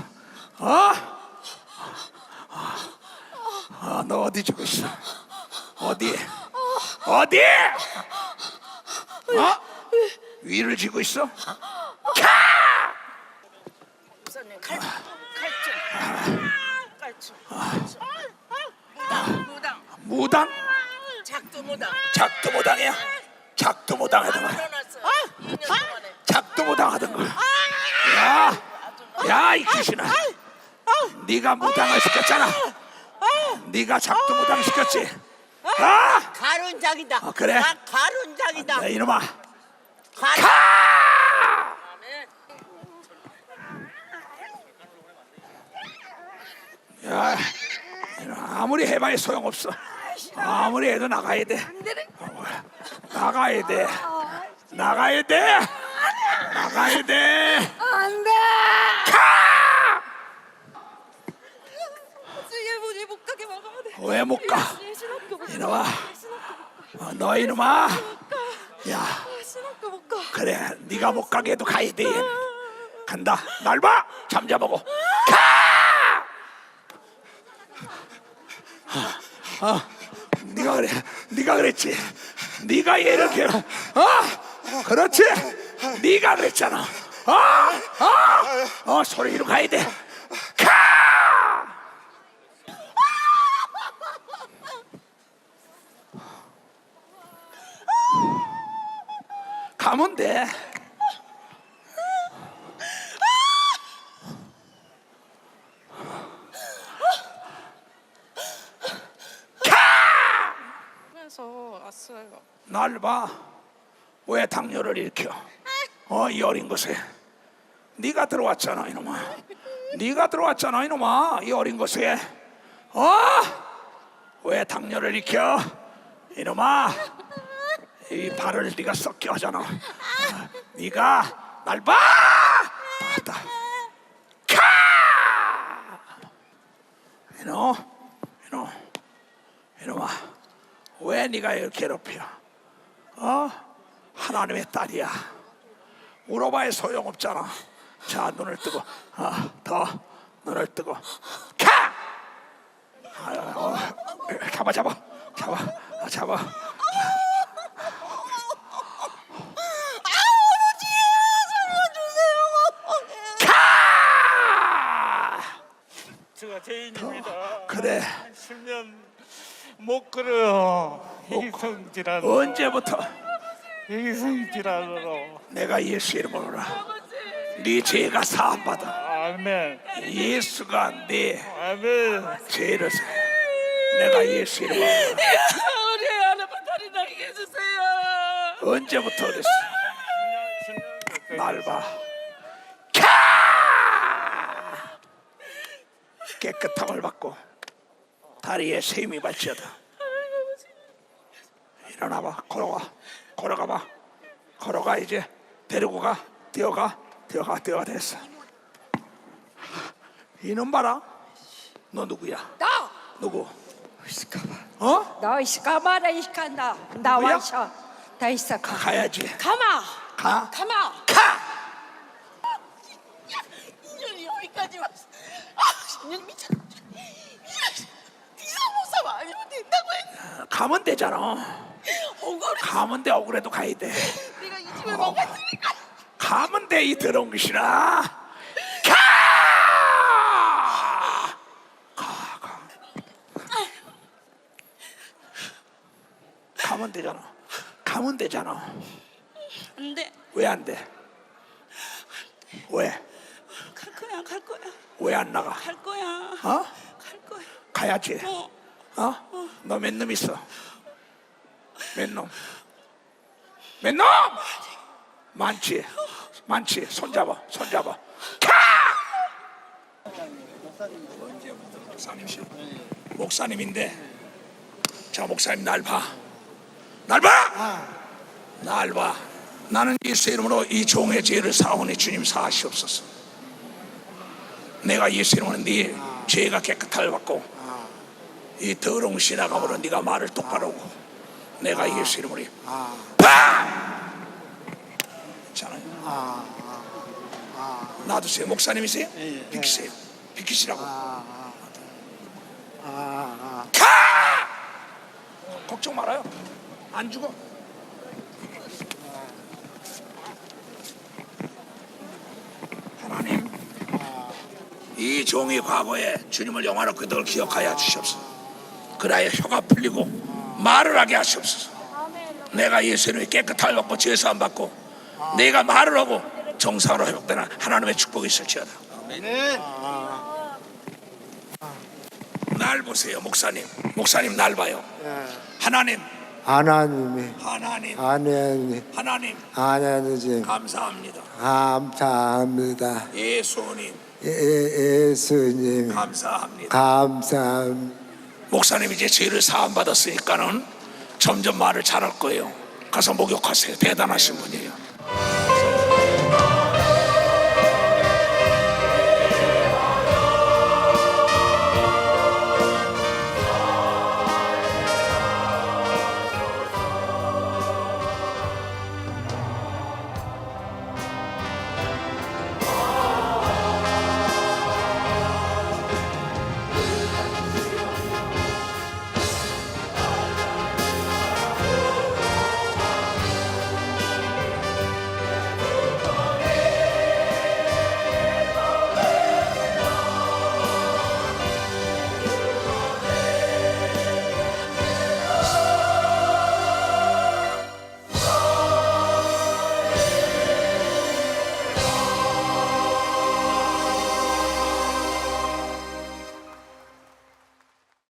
S1: 너 어디 죽고 있어? 어디? 어디? 위를 쥐고 있어?
S2: 목사님 칼춤
S1: 무당?
S2: 작두무당
S1: 작두무당이야? 작두무당 하던 거야.
S2: 일어났어요. 2년 동안에.
S1: 작두무당 하던 거야. 야, 이 귀신아. 네가 무당을 시켰잖아. 네가 작두무당 시켰지.
S2: 가론작이다.
S1: 그래?
S2: 나 가론작이다.
S1: 야, 이놈아.
S2: 가론.
S1: 야, 아무리 해봐야 소용없어. 아무리 해도 나가야 돼. 나가야 돼. 나가야 돼. 나가야 돼.
S2: 안 돼.
S6: 얘 못 가게 막아야 돼.
S1: 왜 못 가?
S6: 신학교 못 가.
S1: 이놈아. 너 이놈아. 야,
S6: 신학교 못 가.
S1: 그래. 네가 못 가게 해도 가야 돼. 간다. 날 봐. 잠자보고. 네가 그래. 네가 그랬지. 네가 얘를 괴로. 그렇지. 네가 그랬잖아. 소리로 가야 돼. 가면 돼.
S6: 그래서 왔어요.
S1: 날 봐. 왜 당뇨를 일으켜? 이 어린 것에. 네가 들어왔잖아 이놈아. 네가 들어왔잖아 이놈아. 이 어린 것에. 왜 당뇨를 일으켜? 이놈아. 이 발을 네가 썩게 하잖아. 네가 날 봐. 맞다. 이놈아. 왜 네가 이렇게 괴롭혀? 하나님의 딸이야. 물어봐야 소용없잖아. 자, 눈을 뜨고, 더 눈을 뜨고, 잡아.
S7: 제가 죄인입니다.
S1: 그래.
S7: 10년 못 걸어요. 희성질환으로.
S1: 언제부터
S7: 희성질환으로.
S1: 내가 예수 이름으로라. 네 죄가 사함받아.
S7: 아멘.
S1: 예수가 네
S7: 아멘.
S1: 죄를 사. 내가 예수 이름으로.
S2: 우리 하나만 다리 나게 해주세요.
S1: 언제부터 그랬어?
S7: 10년
S1: 날 봐. 깨끗함을 받고 다리에 샘이 발치어다. 일어나봐. 걸어가봐. 걸어가. 이제 데리고 가. 뛰어가 됐어. 이놈 봐라. 너 누구야?
S2: 나.
S1: 누구?
S2: 너 이시카마라 이시칸다. 나와셔. 다 있어.
S1: 가야지.
S2: 가마.
S1: 가.
S2: 가마.
S6: 인연이 여기까지 왔어. 인연 미쳤. 이사모사 아니면 된다고 했.
S1: 가면 되잖아.
S6: 억울해.
S1: 가면 돼. 억울해도 가야 돼.
S6: 내가 이 집을 먹었으니까.
S1: 가면 돼. 이 더러운 것이나. 가면 되잖아.
S6: 안 돼.
S1: 왜 안 돼? 왜?
S6: 갈 거야.
S1: 왜 안 나가?
S6: 갈 거야.
S1: 갈
S6: 거야.
S1: 가야지. 너 몇 놈 있어? 몇 놈? 많지. 손잡아. 목사님인데. 자, 목사님 날 봐. 나는 예수 이름으로 이 종의 죄를 사오니 주님 사하시옵소서. 내가 예수 이름으로 네 죄가 깨끗하게 받고 이 더러운 신아감으로 네가 말을 똑바로 하고 내가 예수 이름으로 있잖아요. 놔두세요. 목사님이세요? 비키세요. 비키시라고. 걱정 말아요. 안 죽어. 하나님, 이 종이 과거에 주님을 영화롭게 늘 기억하여 주시옵소서. 그라의 혀가 풀리고 말을 하게 하시옵소서. 내가 예수님의 깨끗함을 받고 죄사함 받고 내가 말을 하고 정상으로 회복되는 하나님의 축복이 있을지어다. 날 보세요, 목사님. 목사님 날 봐요. 하나님,
S5: 하나님이
S1: 하나님,
S5: 하나님
S1: 하나님 감사합니다.
S5: 감사합니다.
S1: 예수님
S5: 예수님
S1: 감사합니다.
S5: 감사합니다.
S1: 목사님 이제 죄를 사함 받았으니까는 점점 말을 잘할 거예요. 가서 목욕하세요. 대단하신 분이에요.